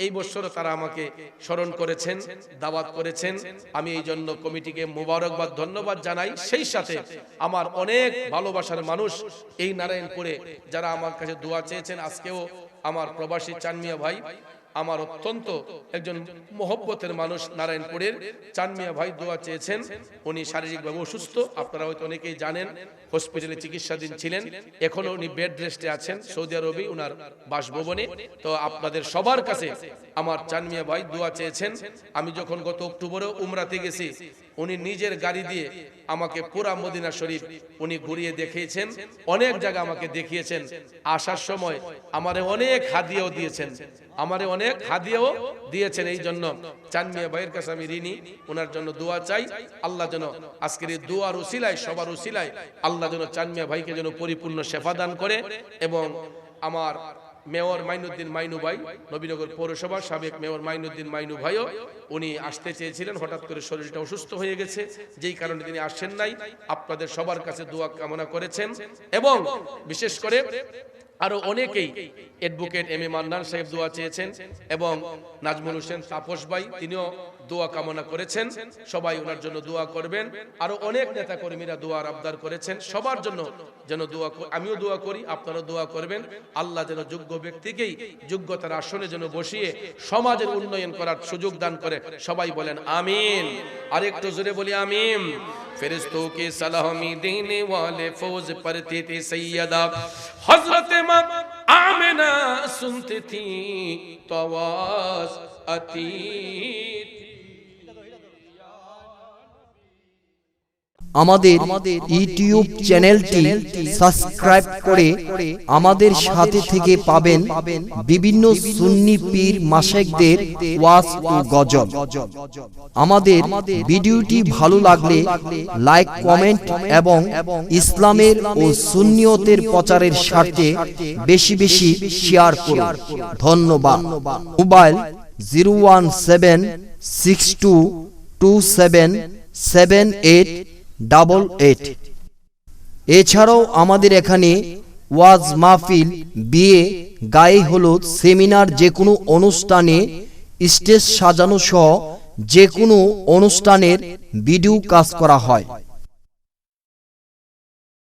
এই বছরও তারা আমাকে স্মরণ করেছেন, দাওয়াত করেছেন। আমি এই জন্য কমিটিকে মোবারকবাদ, ধন্যবাদ জানাই। সেই সাথে আমার অনেক ভালোবাসার মানুষ এই নারায়ণপুরে যারা আমার কাছে দোয়া চেয়েছেন। আজকেও আমার প্রবাসী চানমিয়া ভাই, আমার অত্যন্ত একজন মহব্বতের মানুষ, নারায়ণপুরের চানমিয়া ভাই দোয়া চেয়েছেন। উনি শারীরিকভাবে অসুস্থ, আপনারা হয়তো অনেকেই জানেন, হসপিটালে চিকিৎসাধীন ছিলেন। এখনো উনি বেড রেস্টে আছেন সৌদি আরবে ওনার বাসভবনে। তো আপনাদের সবার কাছে আমার চানমিয়া ভাই দোয়া চেয়েছেন। আমি যখন গত অক্টোবরে উমরাতে গেছি, উনি নিজের গাড়ি দিয়ে আমাকে পুরা মদিনা শরীফ উনি ঘুরিয়ে দেখিয়েছেন, অনেক জায়গা আমাকে দেখিয়েছেন। আসার সময় আমারে অনেক হাদিয়াও দিয়েছেন, আমারে অনেক হাদিয়াও দিয়েছেন। এই জন্য চানমিয়া ভাইয়ের কাছে আমি ঋণী, ওনার জন্য দোয়া চাই। আল্লাহ যেন আজকের এই দোয়ার উসিলায়, সবার উসিলায় আল্লাহ যেন চানমিয়া ভাইকে যেন পরিপূর্ণ শেফা দান করে। এবং আমার মেয়র মাইনুদ্দিন মাইনু ভাই, নবীনগর পৌরসভার সাবেক মেয়র মাইনুদ্দিন মাইনু ভাইও উনি আসতে চেয়েছিলেন, হঠাৎ করে শরীরটা অসুস্থ হয়ে গেছে, যেই কারণে তিনি আসেন নাই। আপনাদের সবার কাছে দোয়া কামনা করেছেন। এবং বিশেষ করে আরো অনেকেই, অ্যাডভোকেট এম এ মান্নান সাহেব দোয়া চেয়েছেন, এবং নাজমুল হোসেন তাপস ভাই তিনিও দোয়া কামনা করেছেন। সবাই ওনার জন্য দোয়া করবেন। আরো অনেক নেতা কর্মীরা দোয়ার আবদার করেছেন। সবার জন্য যেন দোয়া, আমিও দোয়া করি, আপনারা দোয়া করবেন। আল্লাহ যেন যোগ্য ব্যক্তিকেই যোগ্যতার আসনে যেন বসিয়ে সমাজের উন্নয়ন করার সুযোগ দান করে। সবাই বলেন আমিন। আরেকটু জোরে বলি আমিন। ফেরেশতों के सलामी देने वाले फौज पढ़ते थे सैयदा हजरत मां आमिना सुनती थी तो आवाज आती। আমাদের ইউটিউব চ্যানেলটি সাবস্ক্রাইব করে আমাদের সাথে থেকে পাবেন বিভিন্ন সুন্নি পীর মাশায়েখদের ওয়াজ ও গজল। আমাদের ভিডিওটি ভালো লাগলে লাইক, কমেন্ট এবং ইসলামের ও সুন্নিয়তের প্রচারের স্বার্থে বেশি বেশি শেয়ার করুন। ধন্যবাদ। মোবাইল 01762277888। এছাড়াও আমাদের এখানে ওয়াজ মাহফিল, বিয়ে, গায়ে হলুদ, সেমিনার, যে কোনো অনুষ্ঠানে স্টেজ সাজানো সহ যে কোনো অনুষ্ঠানের ভিডিও কাজ করা হয়।